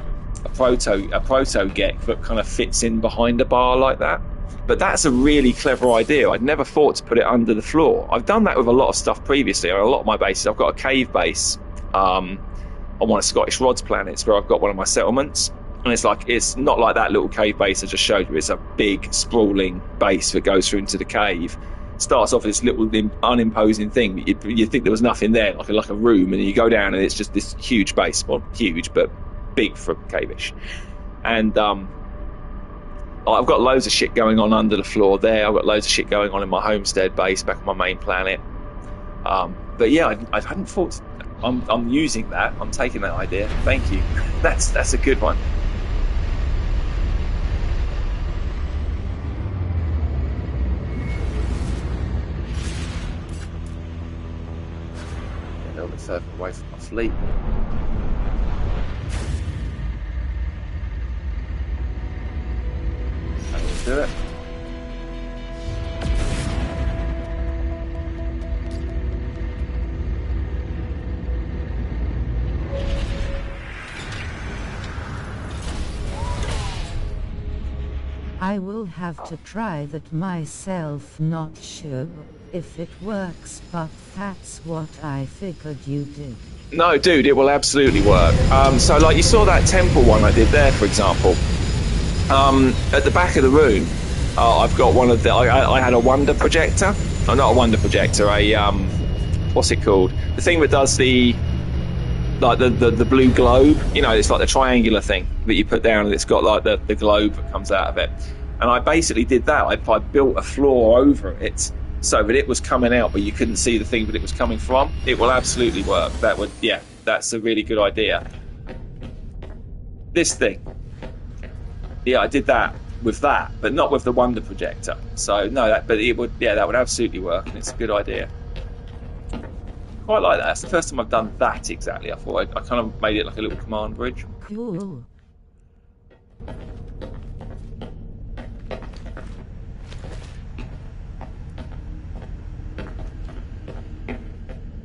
proto Gek that kind of fits in behind a bar like that. But that's a really clever idea. I'd never thought to put it under the floor. I've done that with a lot of stuff previously. On a lot of my bases, I've got a cave base on one of Scottish Rod's planets where I've got one of my settlements. And it's not like that little cave base I just showed you. It's a big, sprawling base that goes through into the cave. Starts off as this little unimposing thing. You think there was nothing there, like a room, and you go down and it's just this huge base. Well, huge, but big for Cavish. And I've got loads of shit going on under the floor there. I've got loads of shit going on in my homestead base back on my main planet. But yeah, I hadn't thought. I'm using that. I'm taking that idea. Thank you. That's a good one. A little bit further away from my fleet. Let's do it. I will have to try that myself, not sure if it works, but that's what I figured you did. No, dude, it will absolutely work. So like you saw that temple one I did there, for example. At the back of the room, I've got one of the. I had a wonder projector. Oh, not a wonder projector. What's it called? The thing that does the blue globe. You know, it's like the triangular thing that you put down, and it's got like the globe that comes out of it. And I basically did that. I built a floor over it so that it was coming out, but you couldn't see the thing that it was coming from. It will absolutely work. That would, yeah, that's a really good idea. This thing. Yeah, I did that with that, but not with the wonder projector. So no, but it would, yeah, that would absolutely work, and it's a good idea. Quite like that. That's the first time I've done that exactly. I thought I kind of made it like a little command bridge. Cool.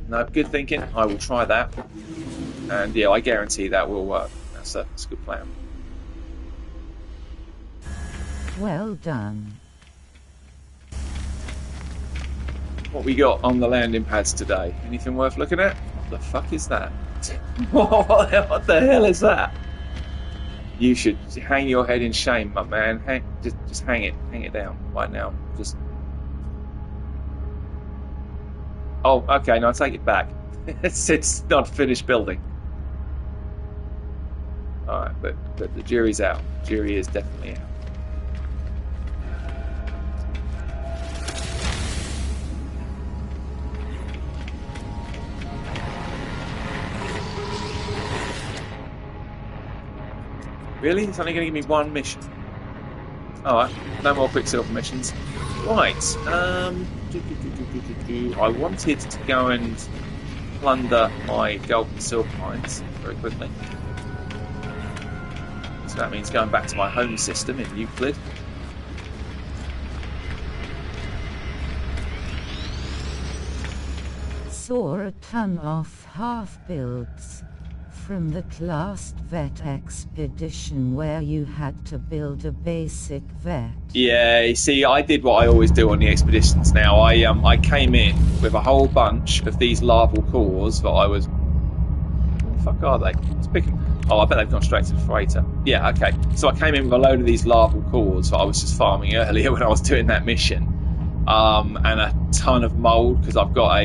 No, good thinking. I will try that, and yeah, I guarantee that will work. That's a good plan. Well done. What we got on the landing pads today? Anything worth looking at? What the fuck is that? What the hell is that? You should hang your head in shame, my man. Just hang it down right now. Just. Oh, okay. No, I take it back. It's not a finished building. All right, but the jury's out. Jury is definitely out. Really? It's only going to give me one mission. Alright, no more Quicksilver missions. Right, I wanted to go and plunder my gold and silver mines very quickly. So that means going back to my home system in Euclid. Saw a ton of half-builds from that last vet expedition where you had to build a basic vet. Yeah, you see, I did what I always do on the expeditions now. I came in with a whole bunch of these larval cores that I was... What the fuck are they? Let's pick them. Oh, I bet they've gone straight to the freighter. Yeah, okay. So I came in with a load of these larval cores that I was just farming earlier when I was doing that mission. And a ton of mold, because I've got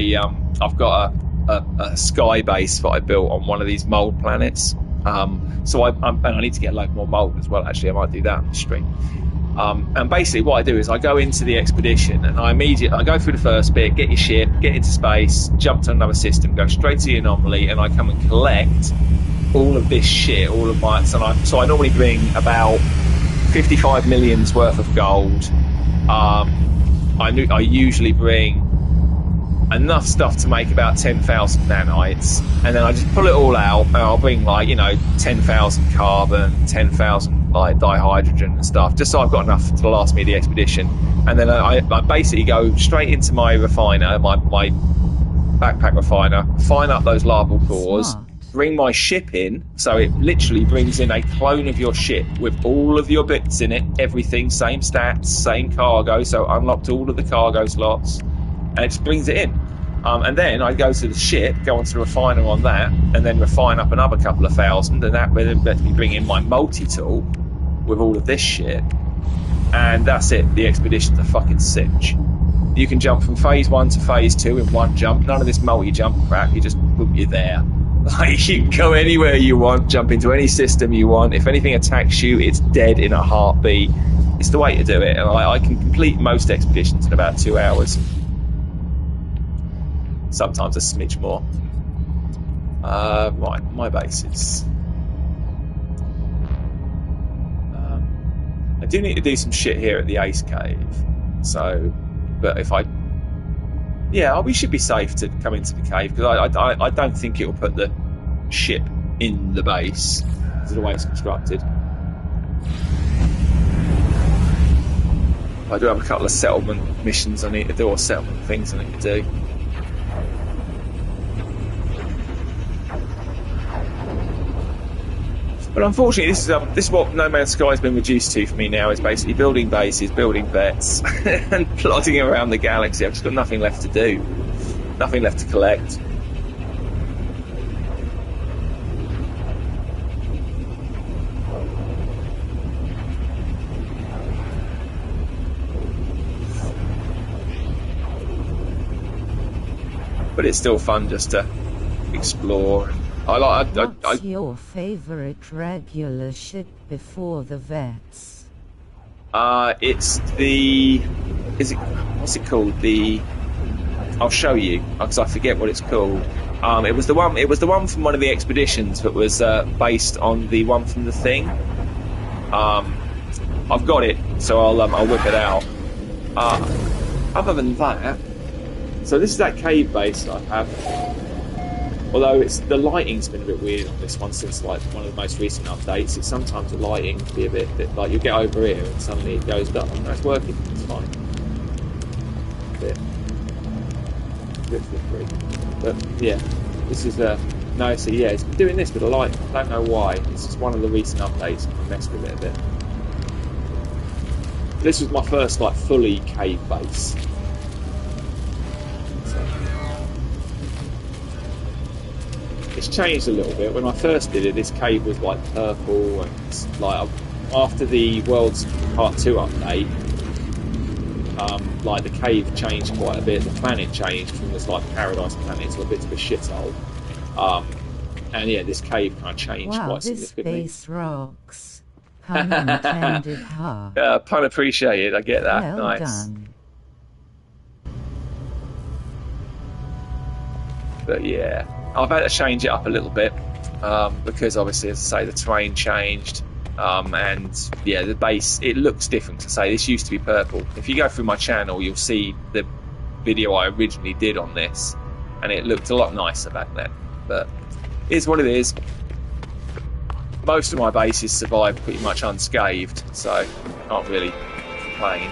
a sky base that I built on one of these mold planets. So I need to get a load more mold as well. Actually, I might do that on the stream. And basically what I do is I go into the expedition and I go through the first bit, get your ship, get into space, jump to another system, go straight to the anomaly, and I come and collect all of this shit, all of my... So I normally bring about 55 million's worth of gold. I usually bring enough stuff to make about 10,000 nanites, and then I just pull it all out, and I'll bring 10,000 carbon, 10,000 dihydrogen and stuff, just so I've got enough to last me the expedition. And then I basically go straight into my refiner, my backpack refiner, refine up those larval cores, bring my ship in, so it literally brings in a clone of your ship with all of your bits in it, everything, same stats, same cargo, so unlocked all of the cargo slots, and it just brings it in. And then I go to the ship, go onto the refiner on that, and then refine up another couple of thousand, and that lets me bring in my multi-tool with all of this shit. And that's it, the expedition's a fucking cinch. You can jump from phase 1 to phase 2 in one jump, none of this multi-jump crap, you just boom, you're there. Like, you can go anywhere you want, jump into any system you want. If anything attacks you, it's dead in a heartbeat. It's the way to do it, and I can complete most expeditions in about 2 hours. Sometimes a smidge more. Right, my base is... I do need to do some shit here at the Ace Cave. So, but if I... Yeah, we should be safe to come into the cave, because I don't think it will put the ship in the base, because of the way it's constructed. I do have a couple of settlement missions I need to do, or settlement things I need to do. But unfortunately, this is what No Man's Sky has been reduced to for me now. Is basically building bases, building vets, and plodding around the galaxy. I've just got nothing left to do, nothing left to collect. But it's still fun just to explore. What's your favourite regular ship before the vets? It's the... What's it called? I'll show you, because I forget what it's called. It was the one from one of the expeditions that was based on the one from The Thing. I've got it, so I'll whip it out. Other than that, so this is that cave base that I have. Although the lighting's been a bit weird on this one since like one of the most recent updates. It's sometimes the lighting can be a bit like, you get over here and suddenly it goes dark. No, it's working. It's fine. Bit slippery. But yeah, this is no. So yeah, it's been doing this with the light. I don't know why. This is one of the recent updates. I messed with it a bit. This was my first like fully cave base. It's changed a little bit. When I first did it, this cave was like purple, and like after the World's Part 2 update, like the cave changed quite a bit. The planet changed from this like paradise planet to a bit of a shithole. And yeah, this cave kind of changed quite significantly. This base rocks. Pun intended, huh? Pun appreciated. I get that. Well nice. Done. But yeah, I've had to change it up a little bit because obviously, as I say, the terrain changed, and yeah, the base, it looks different. To say this used to be purple. If you go through my channel, you'll see the video I originally did on this, and it looked a lot nicer back then. But it is what it is. Most of my bases survived pretty much unscathed, so not really complain.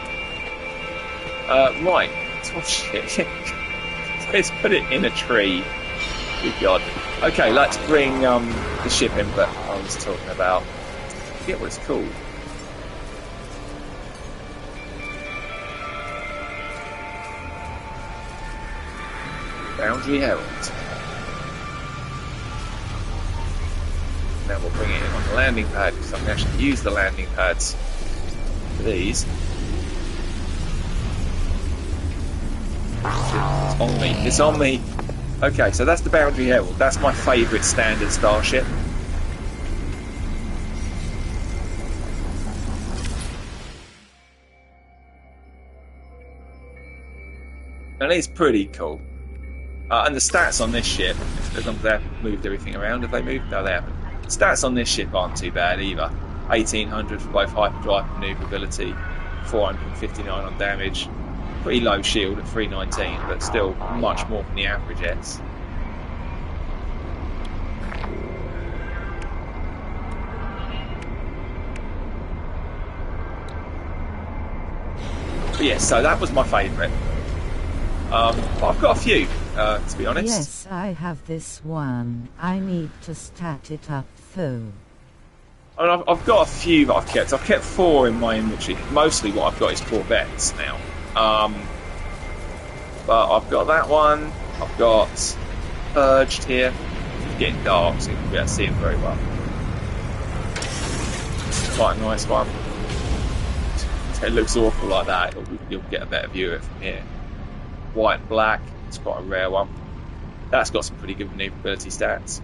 Right, oh shit. Let's put it in a tree. Good God. Okay, let's bring the ship in that I was talking about. I forget what it's called. Boundary Herald. Now we'll bring it in on the landing pad, because I can actually use the landing pads for these. It's on me. It's on me. Okay, so that's the Boundary Herald. That's my favourite standard starship. And it's pretty cool. And the stats on this ship, as long as they haven't moved everything around, have they moved? No, they haven't. Stats on this ship aren't too bad either. 1800 for both hyperdrive and maneuverability, 459 on damage. Pretty low shield at 319, but still much more than the average S. But yeah, so that was my favourite. But I've got a few, to be honest. Yes, I have this one. I need to stat it up though. I mean, I've got a few that I've kept. I've kept 4 in my inventory. Mostly what I've got is Corvettes now. But I've got that one. I've got Purged here. It's getting dark, so you won't be able to see it very well. It's quite a nice one. It looks awful like that. You'll get a better view of it from here. White and black. It's quite a rare one. That's got some pretty good maneuverability stats.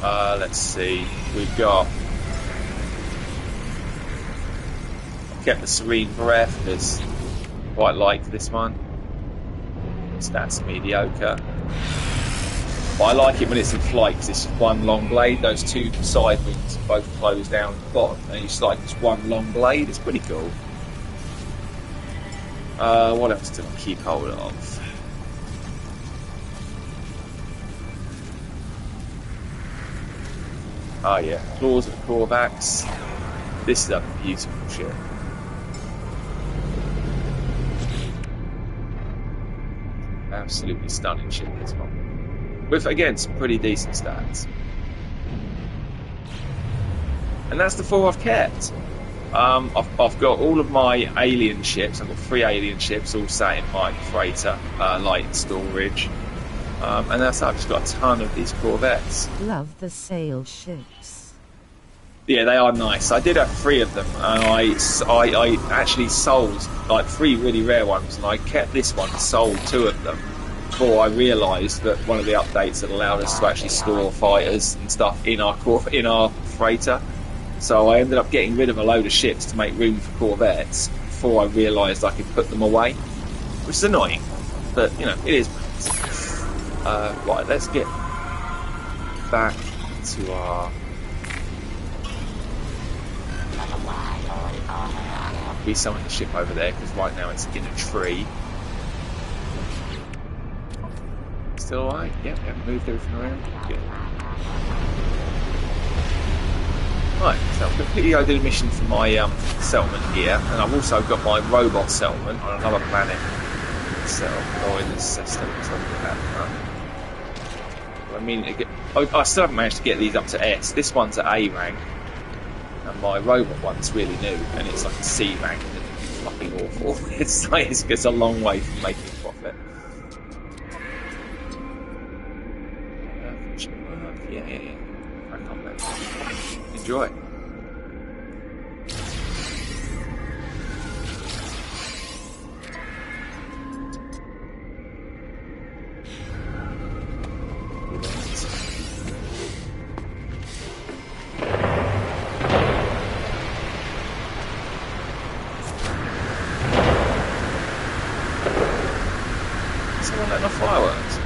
Let's see. We've got. Kept the Serene Breath because quite like this one. Stats mediocre. But I like it when it's in flight because it's one long blade. Those two side wings both close down at the bottom, and you slide this one long blade. It's pretty cool. What else do I keep hold of? Oh yeah, Claws of the Corvax. This is a beautiful ship. Absolutely stunning ship, this one. With, again, some pretty decent stats. And that's the 4 I've kept. I've got all of my alien ships. I've got 3 alien ships all sat in my freighter, light storage. And that's I've just got a ton of these Corvettes. Love the sail ships. Yeah, they are nice. I did have 3 of them, and I actually sold like 3 really rare ones, and I kept this one and sold 2 of them before I realised that one of the updates had allowed us to actually store fighters and stuff in our freighter. So I ended up getting rid of a load of ships to make room for Corvettes before I realised I could put them away, which is annoying, but you know, it is. Right, let's get back to our. Be some of the ship over there because right now it's in a tree. Still alright? Yep, moved everything around. Good. Right, so I've completely did a mission for my settlement here, and I've also got my robot settlement on another planet itself, or in this system, something like that. I mean, I still haven't managed to get these up to S. This one's at A rank. And my robot one's really new, and it's like a C rank, and it's fucking awful. It's a long way from making a profit. Yeah. Crack on then. Enjoy. Someone letting off fireworks.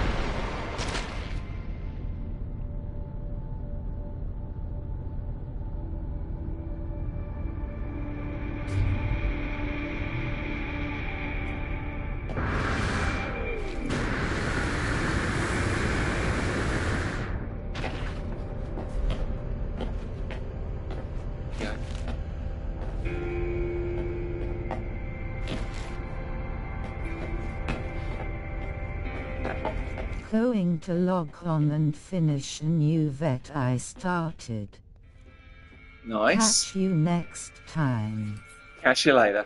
Going to log on and finish a new vet I started. Nice. Catch you next time. Catch you later.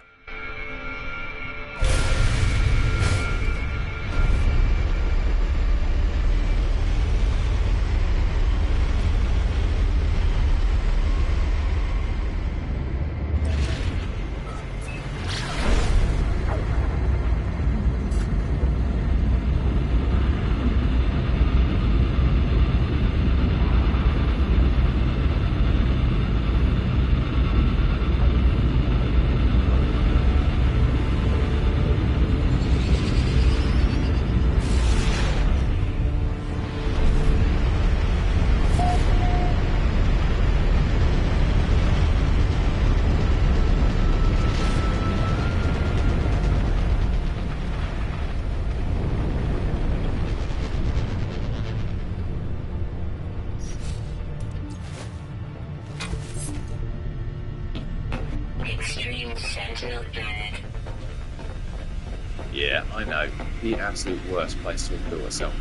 Yeah, I know. The absolute worst place to kill herself.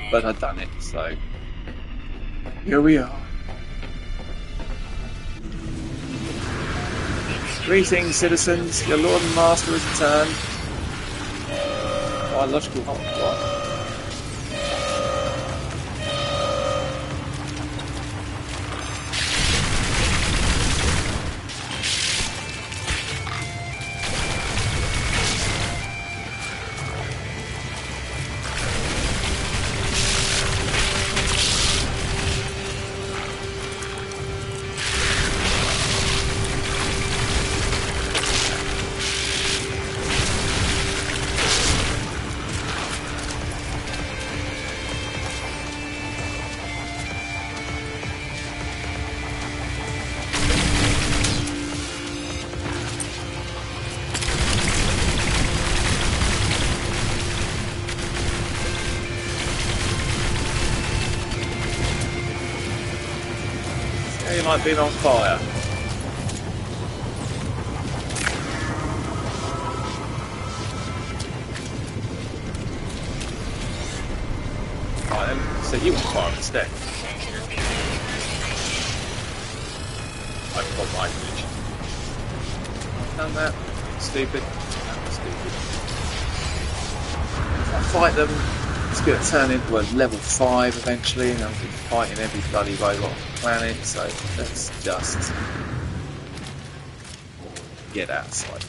But I've done it, so here we are. Greetings, citizens. Your Lord and Master has returned. Biological hotspot. like being on fire. Right then, so you want fire instead. I've got my glitch. Done that. Stupid. That was stupid. If I fight them, it's going to turn into a level 5 eventually, and I'll be fighting every bloody robot on the planet, so let's just get outside.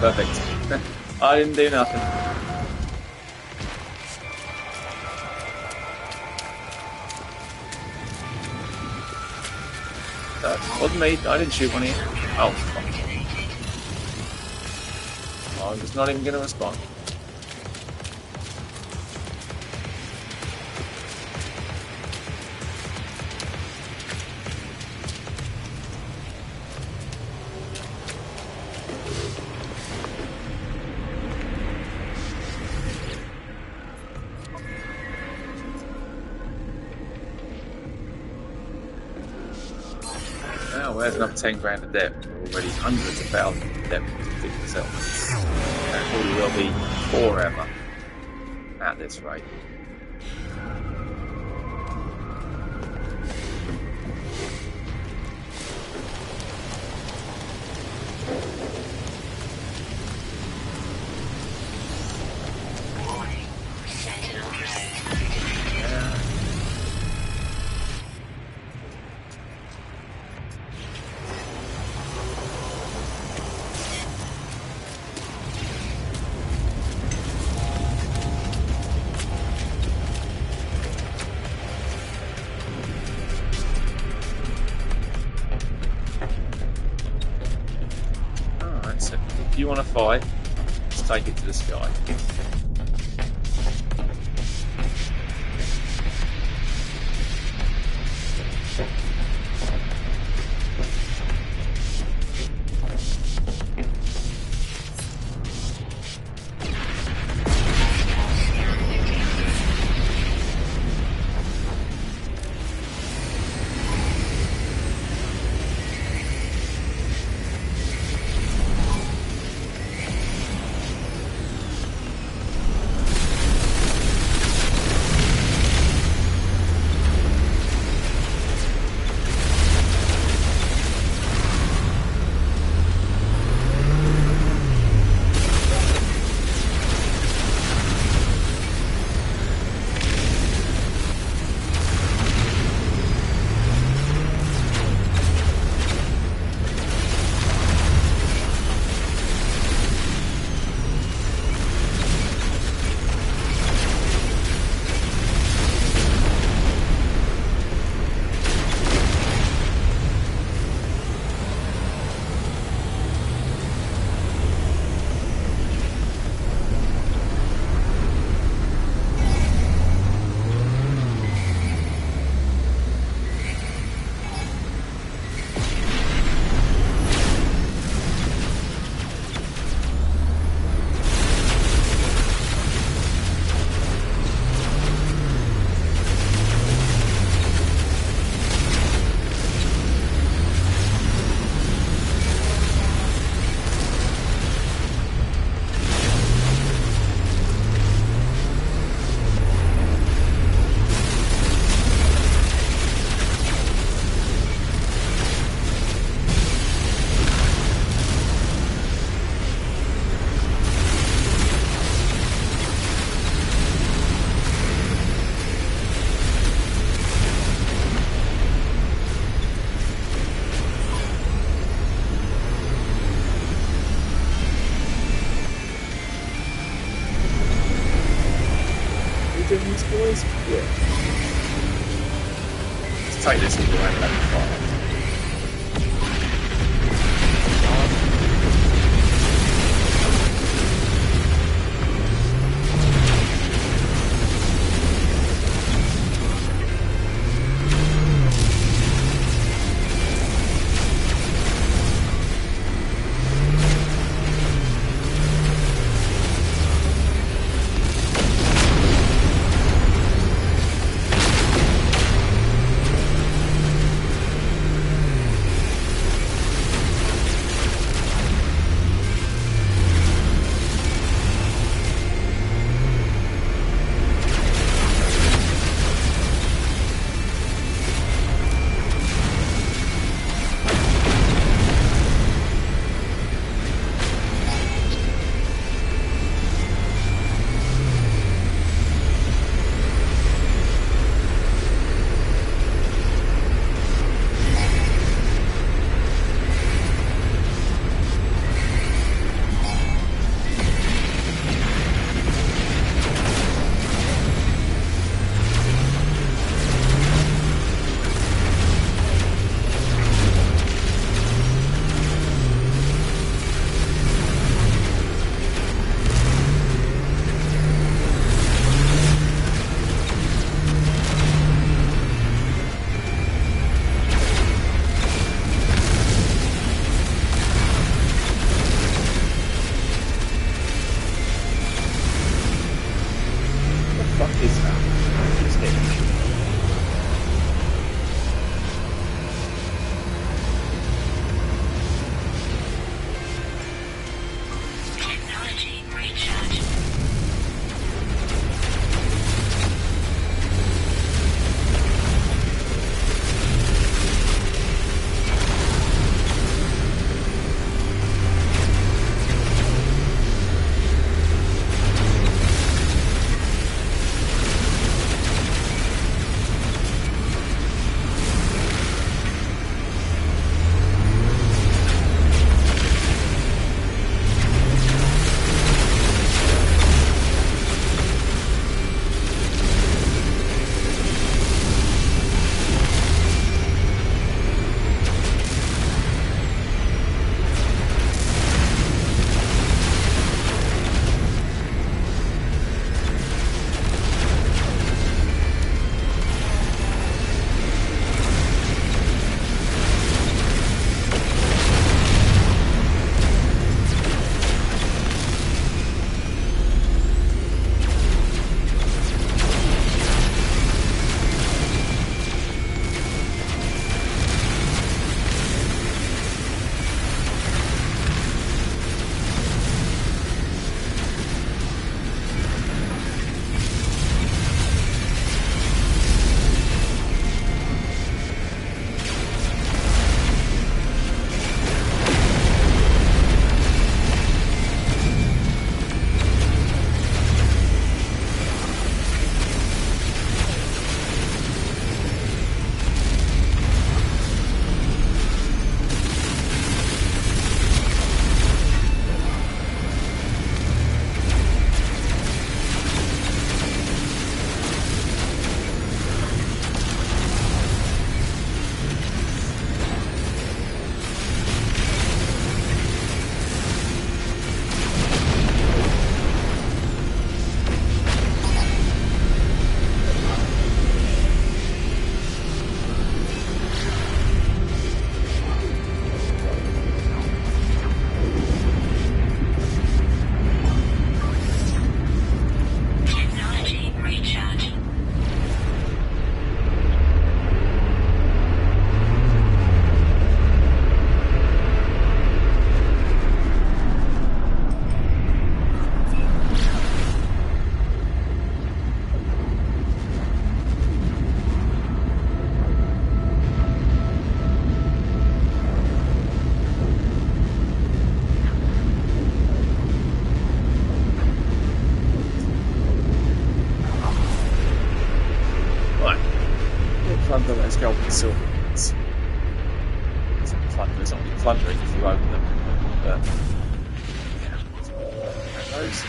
Perfect. I didn't do nothing. That wasn't me. I didn't shoot one of you. Oh, fuck. I'm just not even going to respond. There's another 10 grand of debt. Already hundreds of thousands of debt to fix itself. That probably will be forever at this rate. If you want to fight, let's take it to the sky. doing these boys? Yeah. Let's take this into around level 5. plunder those gold and silver ones. It's not really plundering if you open them, but yeah, those.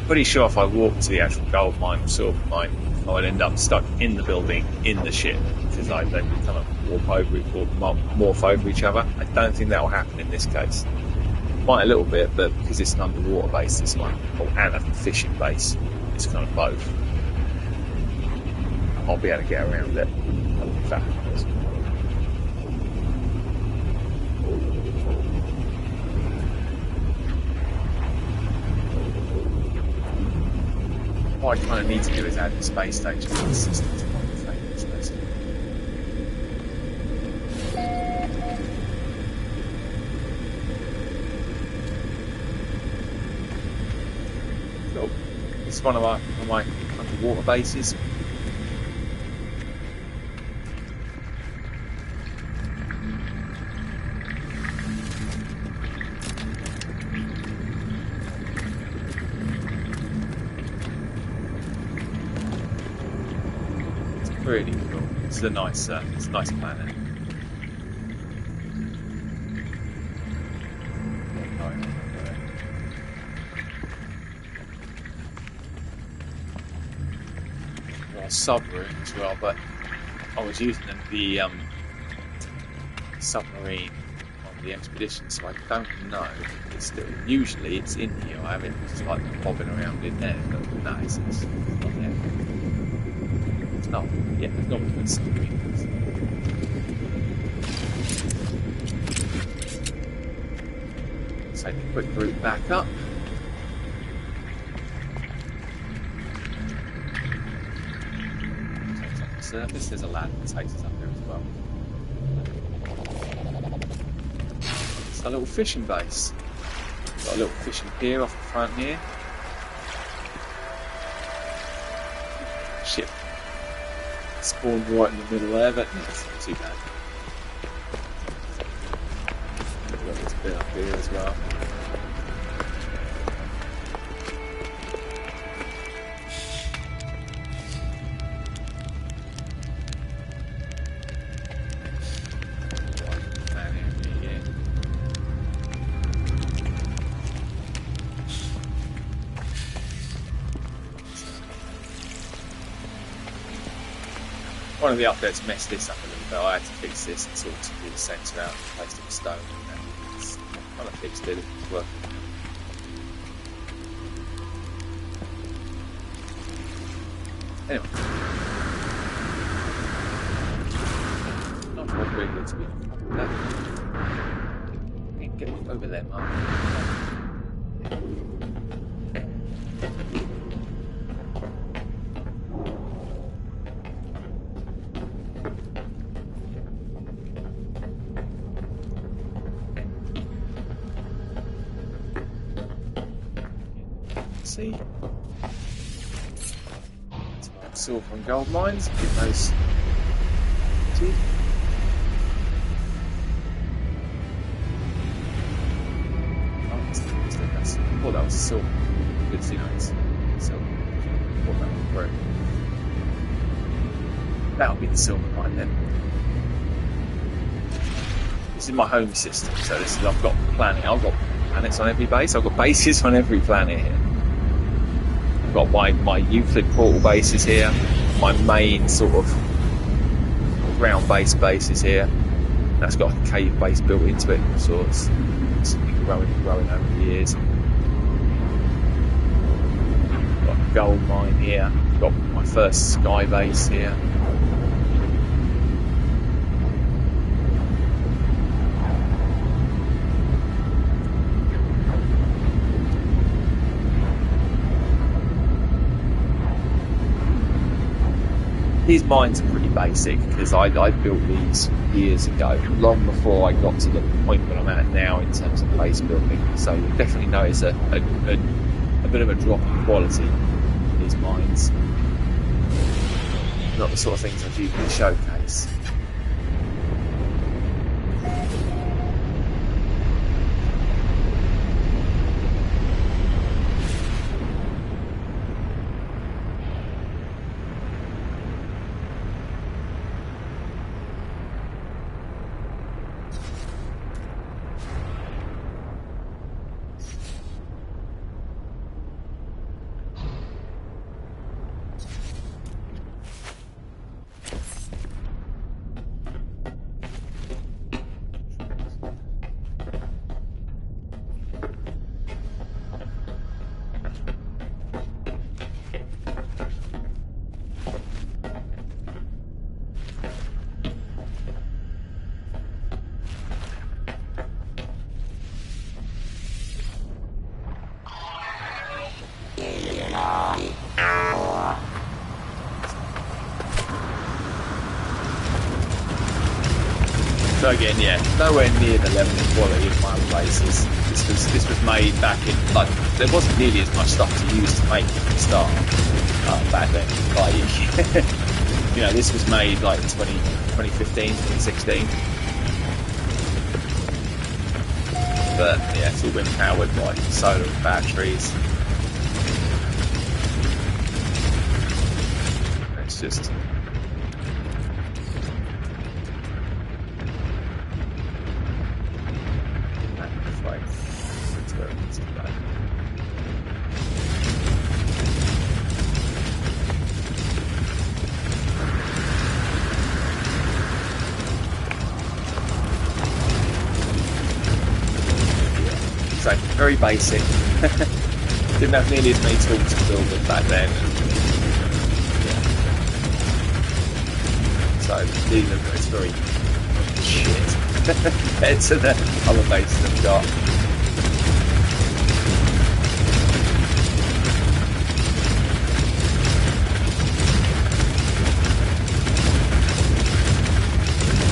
Pretty sure if I walked to the actual gold mine or silver mine, I would end up stuck in the building, in the ship, because they kind of warp over, morph over each other. I don't think that will happen in this case. Might a little bit, but because it's an underwater base, this one, and a fishing base, it's kind of both. I'll be able to get around it. If that happens. What I kind of need to do is add the space station to the system to my favourites, basically. Cool. This is one of my underwater bases. Really cool. It's a nice planet. Well, submarine as well, but I was using the submarine on the expedition, so I don't know. It's still usually it's in here. I have it just like bobbing around in there, but no, it's not there. Oh, yeah, there's not been submarine. Take a quick route back up. Takes up the surface. There's a ladder that takes us up there as well. It's a little fishing base. Got a little fishing pier off the front here. Ship spawned right in the middle there, but it's not too bad. Got this bit up here as well. One of the updates messed this up a little bit. I had to fix this and sort of the sensor out and replaced it with stone. And it's kind of fixed it. It's working. Anyway, not quite really good to be. Can't get over there, Mark. see. Silver and gold mines, get those. Oh, that was silver. Good to see nice. Silver. What that one through. That'll be the silver mine then. This is my home system, so this is I've got planets on every base. I've got bases on every planet here. I've got my Euclid portal bases here, my main sort of ground base bases here. That's got a cave base built into it, of sorts. It's been growing over the years. Got a gold mine here. Got my first sky base here. These mines are pretty basic because I built these years ago, long before I got to the point where I'm at now in terms of base building. So you'll definitely notice a bit of a drop in quality in these mines. Not the sort of things I'd usually showcase. So again, yeah, nowhere near the level of quality of my other bases. This was made back in, like, there wasn't nearly as much stuff to use to make it from the start back then. Like, you know, this was made like in 2015, 2016. But yeah, it's all been powered by solar and batteries. It's just. So very basic. Didn't have nearly as many tools to build them back then. Yeah. So it's very shit compared to the other bases I've got.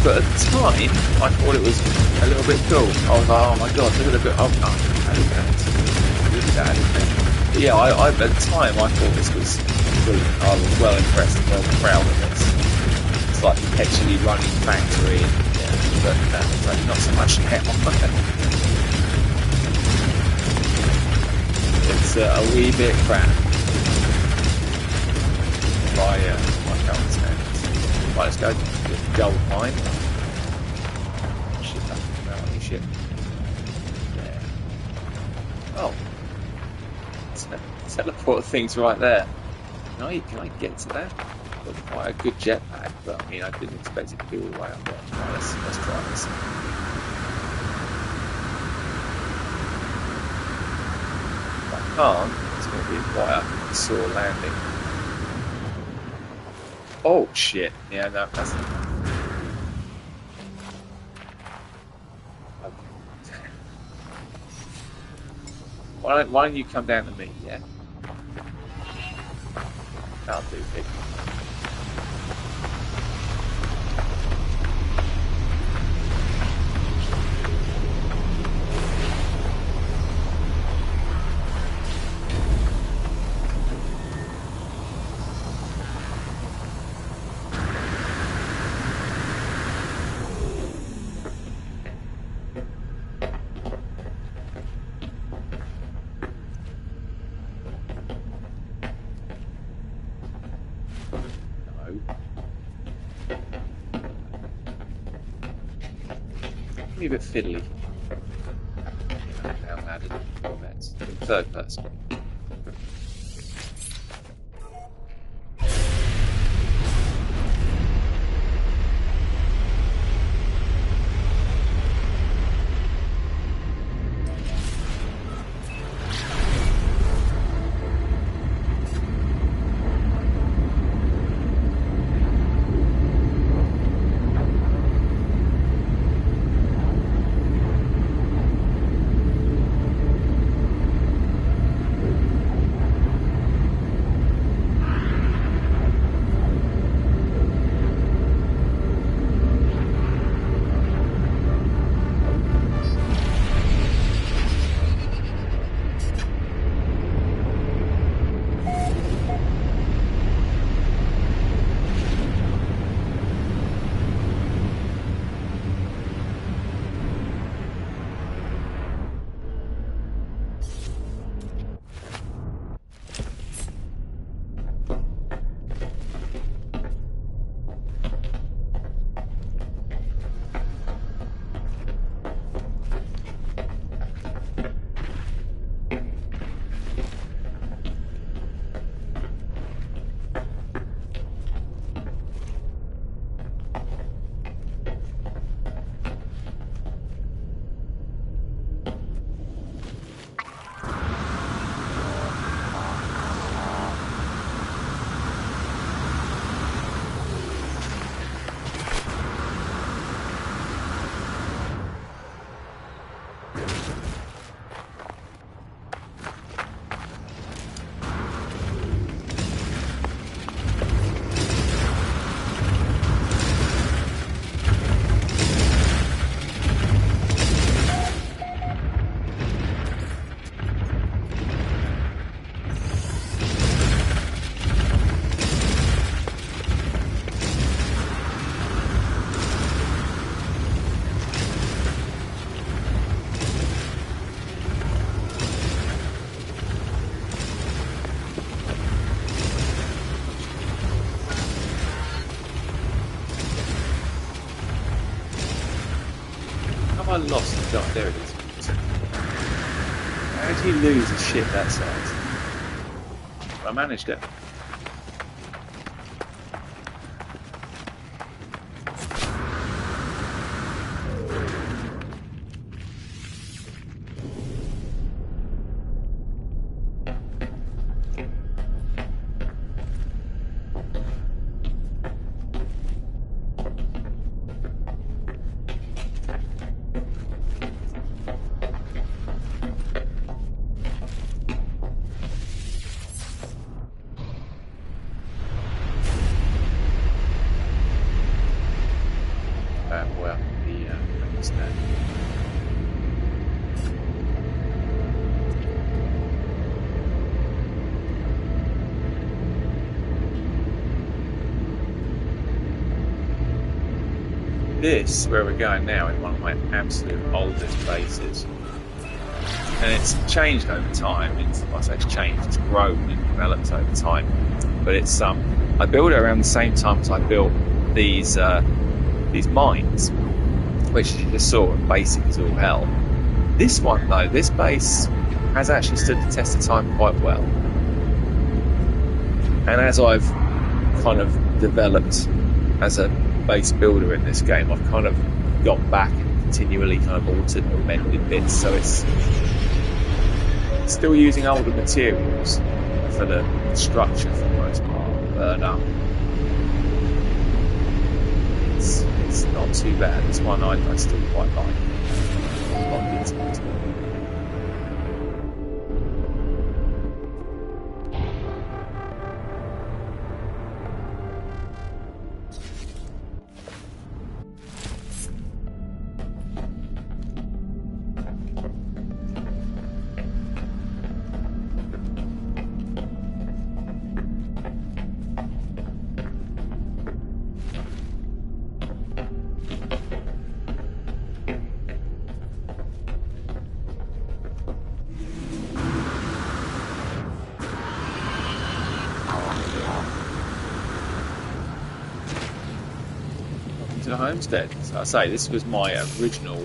But at the time, I thought it was a little bit cool. I was like, oh my god, look at the bit. Oh, look at that. Yeah, at the time, I thought this was brilliant. I was well impressed and well proud of this. It's like perpetually running factory, yeah, but not so much now. It's a wee bit crap by my current standards. Right, let's go. Gold mine. Shit, shit. Yeah. Oh. Teleport things right there. Can I get to that? Got quite a good jetpack, but I mean, I didn't expect it to be all the way up there. Right, let's try this. If I can't, it's going to be quite a sore landing. Oh shit! Yeah, no, that's. Why don't you come down to me? Yeah. Can't do big. mode. Be a bit fiddly. Now added comments. Third person. I lost the shot. There it is. How do you lose a ship that size? I managed it. Well, the understand. This, where we're going now, is one of my absolute oldest bases. And it's changed over time. It's changed, it's grown and developed over time. But it's I built it around the same time as I built these mines, which you just saw basic as all hell. This one though, this base has actually stood the test of time quite well. And as I've kind of developed as a base builder in this game, I've kind of gone back and continually kind of altered and amended bits, so it's still using older materials for the structure for the most part, but it's not too bad. This one I still quite like. A lot of detail to it. to the homestead. So I say this was my original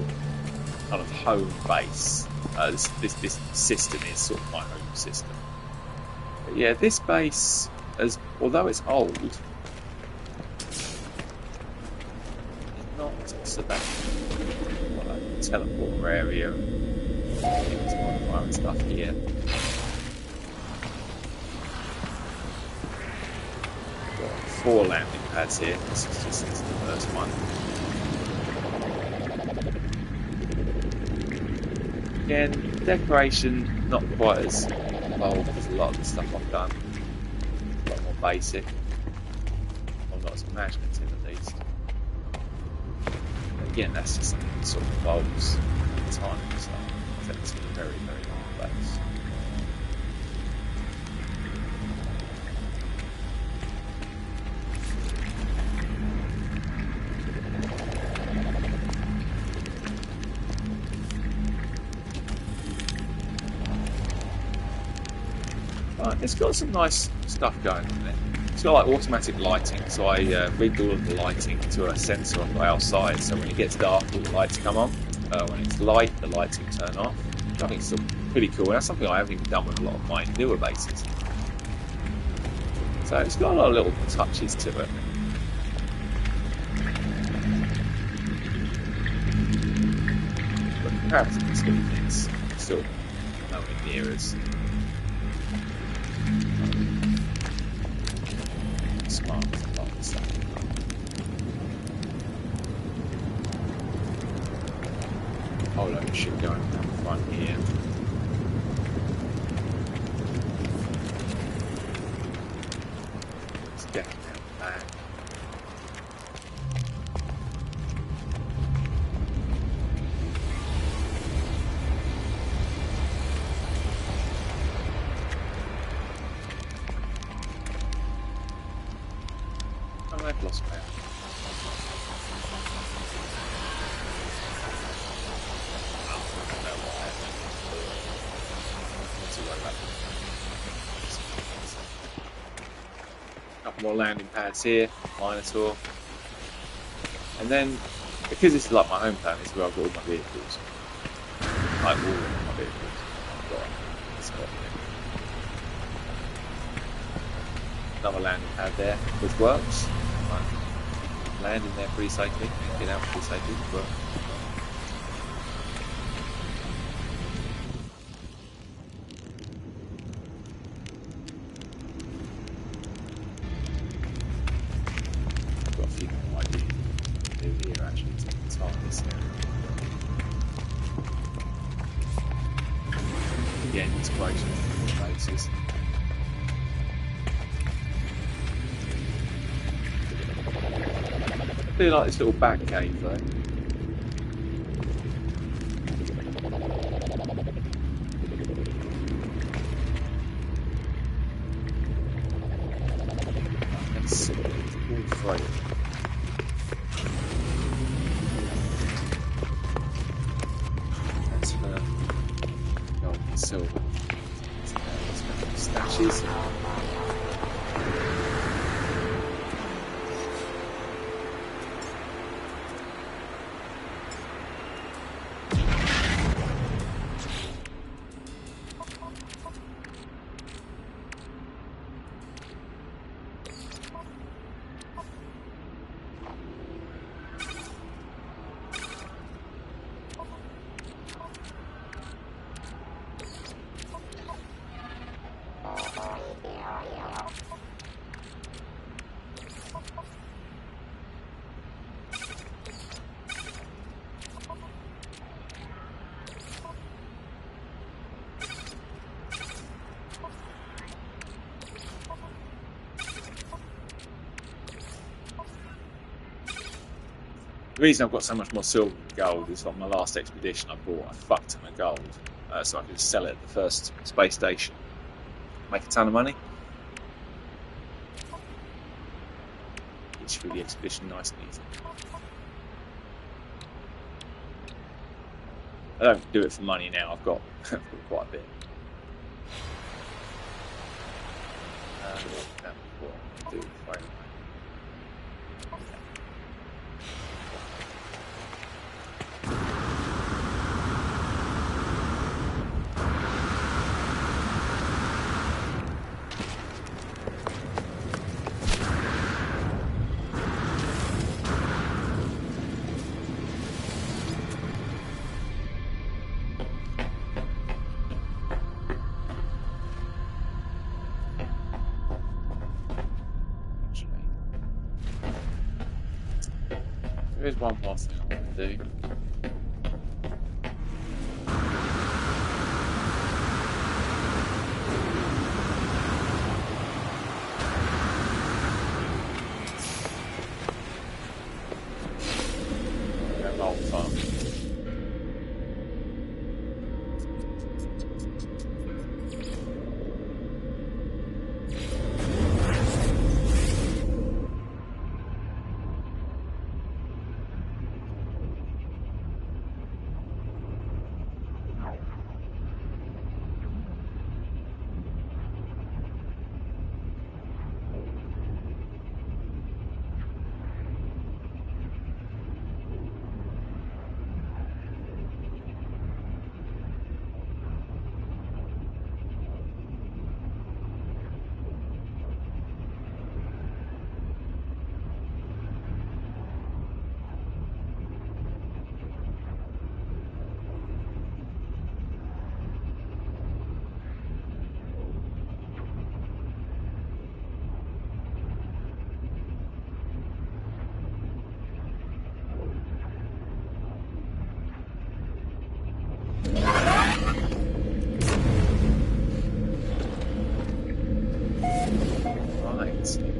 kind of home base. This system is sort of my home system. But yeah, this base, although it's old, it's not so bad. Got a teleporter area, and stuff here. Got 4 landing pads here. This is just the first one. Again, decoration not quite as bold as a lot of the stuff I've done. A lot more basic. Or not as imaginative at least. But again, that's just something that sort of evolves over time. So it's a very, very long base. It's got some nice stuff going on there. It's got like automatic lighting, so I rigged all of the lighting to a sensor on the outside, so when it gets dark all the lights come on. When it's light the lights will turn off, which I think is still pretty cool. And that's something I haven't even done with a lot of my newer bases. So it's got a lot of little touches to it. But comparatively speaking, it's still nowhere near as smart as a lot of stuff. Whole load of shit going down the front here. It's getting down the back. Oh, I've lost power. Couple more landing pads here, Minotaur. And then, because this is like my home planet, this is where I've got all my vehicles. Like all of my vehicles. I've got a spot there. Another landing pad there, which works. Land in there pretty safely, get out pretty safely, but I've got a few more ideas to do here actually to target this area. Again, integration of bases. I do like this little back cave though. Let's see, all three. That's for gold and silver. Let's make some stashes. The reason I've got so much more silver and gold is on my last expedition I bought a fuck ton of gold, so I could sell it at the first space station, make a ton of money. It's through the expedition nice and easy. I don't do it for money now, I've got quite a bit. What do, There is one last thing I want to do.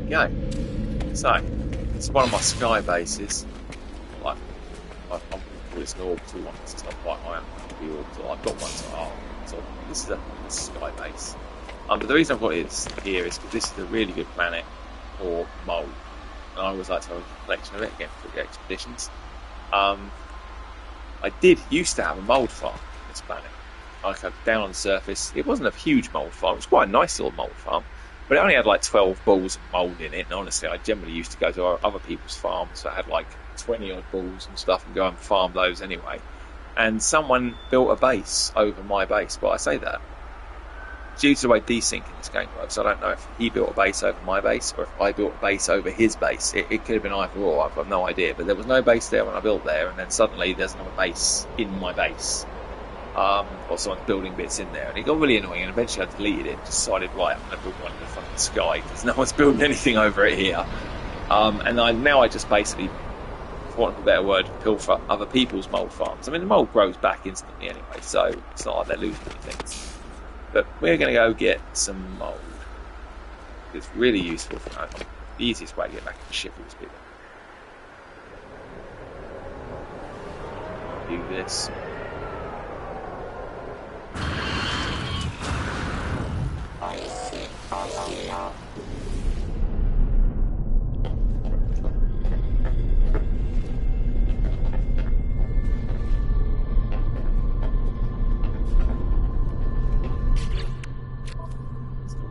Go. So, it's one of my sky bases. Like, I'm going to call this an orbital one. It's not quite high enough to be orbital. I've got one so this is a sky base. But the reason I've got it here is because this is a really good planet for mould. And I always like to have a collection of it, again, for the expeditions. I used to have a mould farm on this planet. Like, down on the surface, it wasn't a huge mould farm. It was quite a nice little mould farm. But it only had like 12 balls of mould in it, and honestly, I generally used to go to other people's farms that had like 20 odd balls and stuff and go and farm those anyway. And someone built a base over my base, but I say that due to the way desyncing this game works, I don't know if he built a base over my base or if I built a base over his base. It could have been either or, I've got no idea. But there was no base there when I built there, and then suddenly there's another base in my base. Or someone's building bits in there, and it got really annoying, and eventually I deleted it and decided, right, I'm going to build one in the fucking sky because no one's building anything over it here. And now I just basically, for want of a better word, pilfer other people's mould farms. I mean, the mould grows back instantly anyway, so it's not like they're losing anything. But we're going to go get some mould. It's really useful for that. The easiest way to get back to the ship is people. Do this.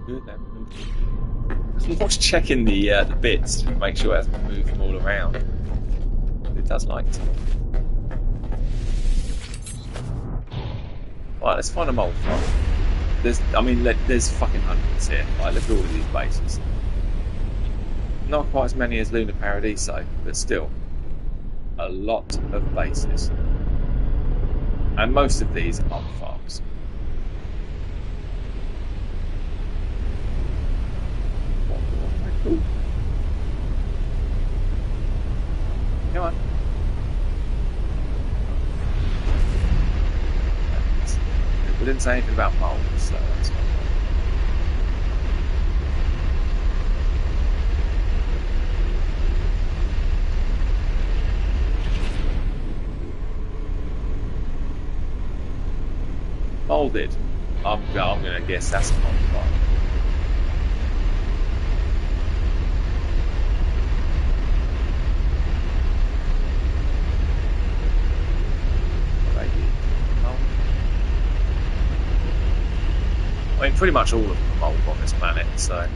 Good then. I'm just checking the bits to make sure it hasn't moved them all around. It does like to. Right, let's find a mould farm. There's fucking hundreds here. Right, look at all of these bases. Not quite as many as Lunar Paradiso, but still a lot of bases. And most of these are mould farms. Ooh. Come on. We didn't say anything about mould, so that's not Moulded. I'm going to guess that's a mould farm. I mean, pretty much all of them are mould on this planet, so.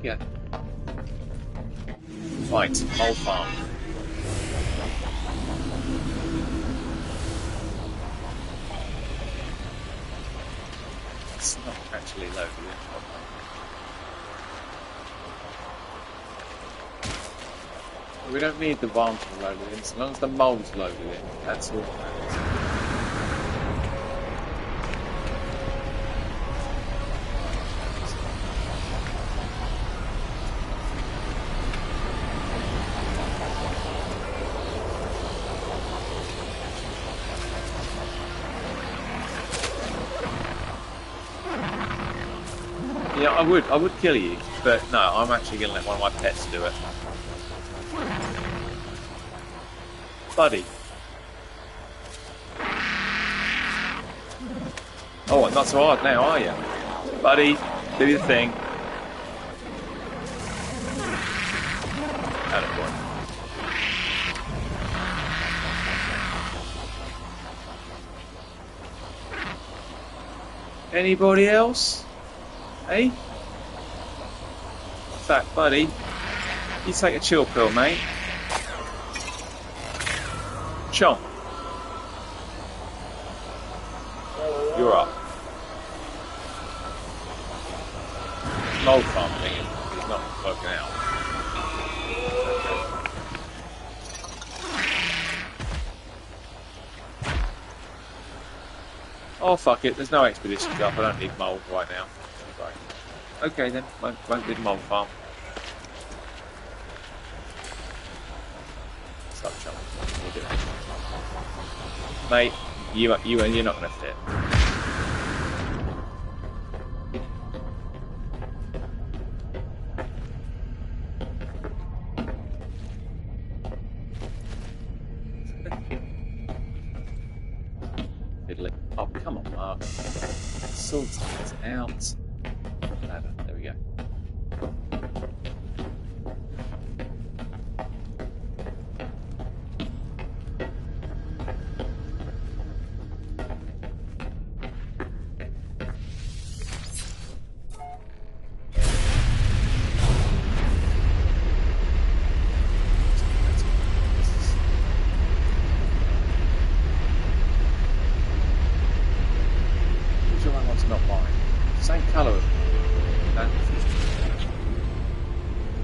go. Right, Mole Farm. It's not actually loaded in. We don't need the worms loaded in, as long as the mole's loaded in, that's all that matters. Yeah, I would kill you, but no, I'm actually going to let one of my pets do it. Buddy. Oh, not so hard now, are you? Buddy, do your thing. Attaboy. Anybody else? Hey? In fact, buddy, you take a chill pill, mate. Chomp. You're up. Mole farm thing is not working out. Oh fuck it, there's no expeditions up, I don't need mole right now. Right. Okay then, won't need mole farm. Stop chomping. We'll do it. Mate, you're not going to fit. Fiddly. Oh, come on, Mark. Sort it out. Ladder. There we go. Not mine. Same colour.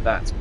That's mine.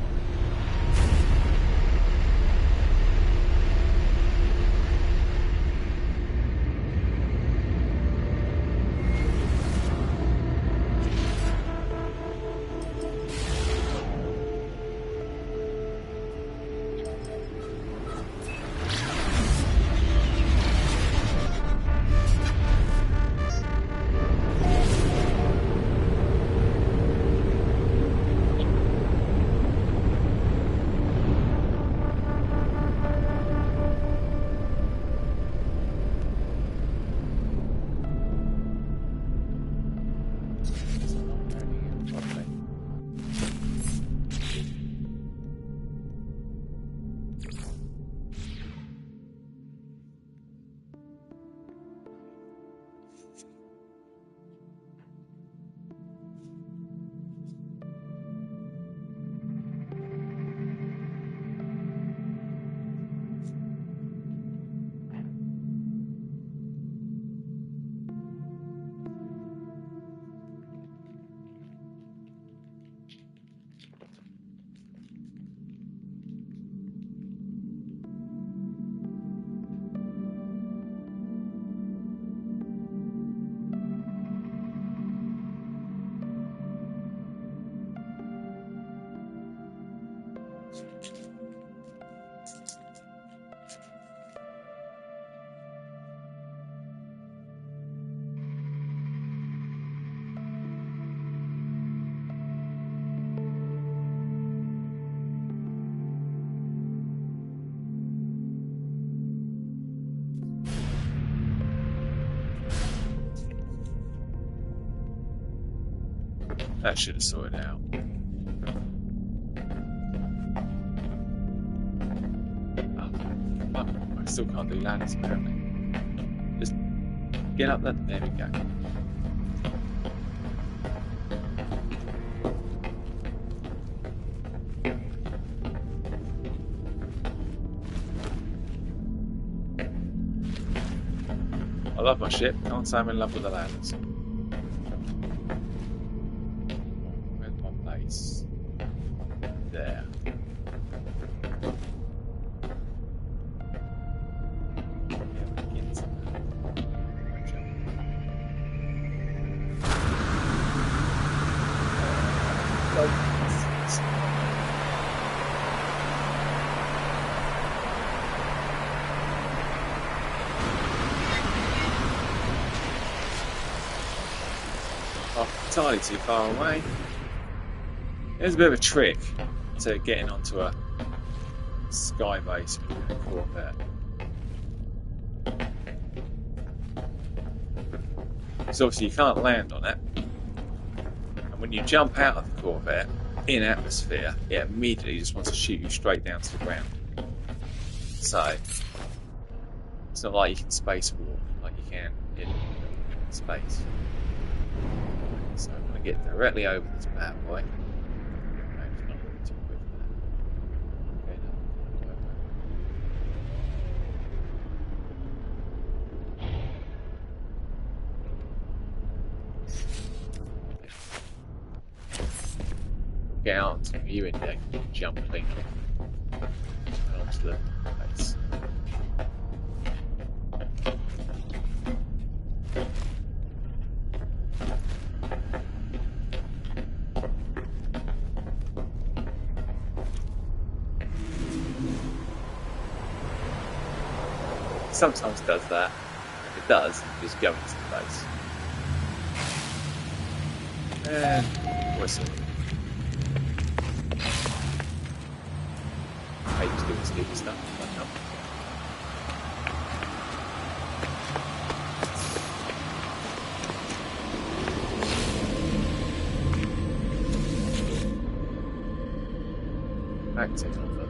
That should have sorted out. Oh, I still can't do ladders apparently. Just get up there. There we go. love my ship. Can't say I'm in love with the ladders. Where's my base? There. Entirely too far away. There's a bit of a trick to getting onto a sky base with a Corvette. Because obviously you can't land on it, and when you jump out of the Corvette in atmosphere, it immediately just wants to shoot you straight down to the ground. So it's not like you can spacewalk like you can in space. So I'm going to get directly over this bad boy. No, it's not too quick for that. Okay, no. Get out onto the viewing deck and jump clean onto the base. Sometimes does that. If it does, just go into the base. And whistle. I hate doing stupid stuff, but no. Acting on that.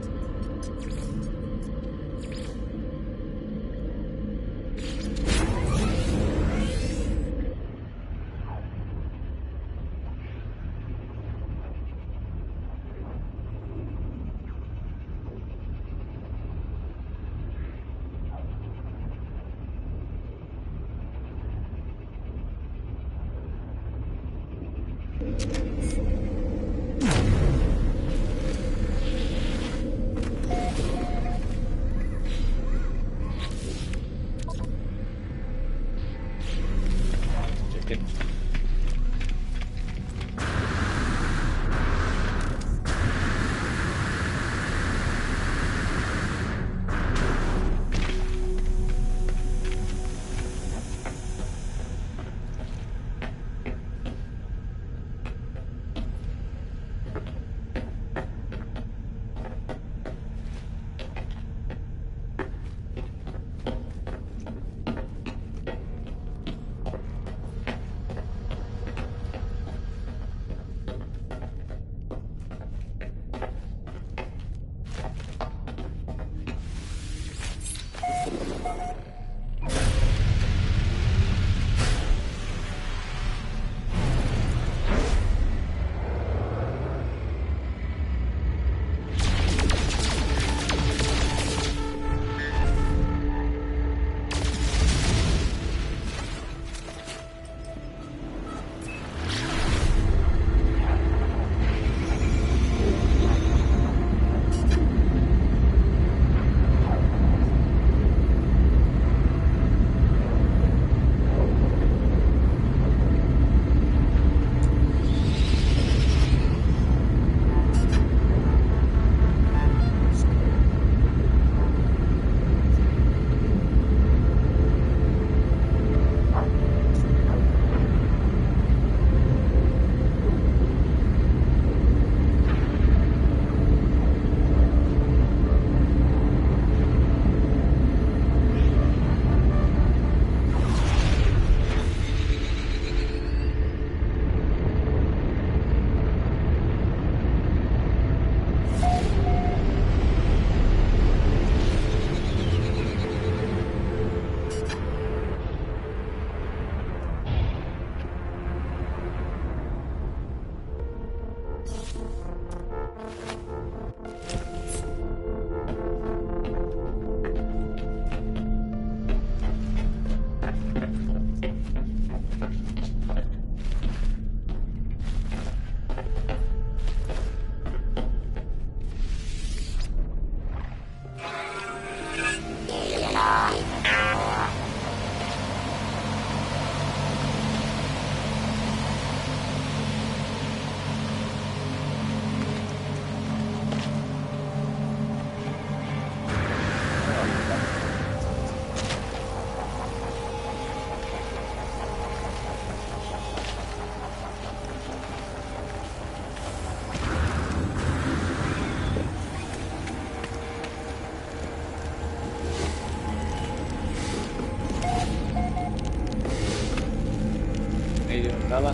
How you doing, fella?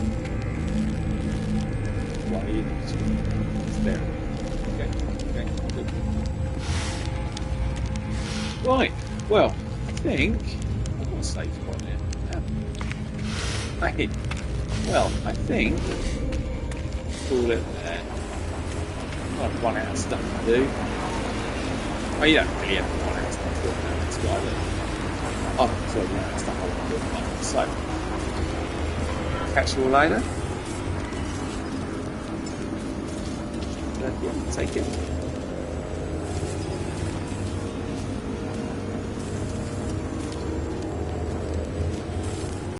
What are you doing? It's there. Okay, good. Right, well, I think I've got a save point here. Hey, well, I think call it there. I've run out of stuff to do. Oh, you don't really have to run out of stuff to do now. It's got I've sort of run out of stuff I want to do now. So, catch you all later. Yeah, take it.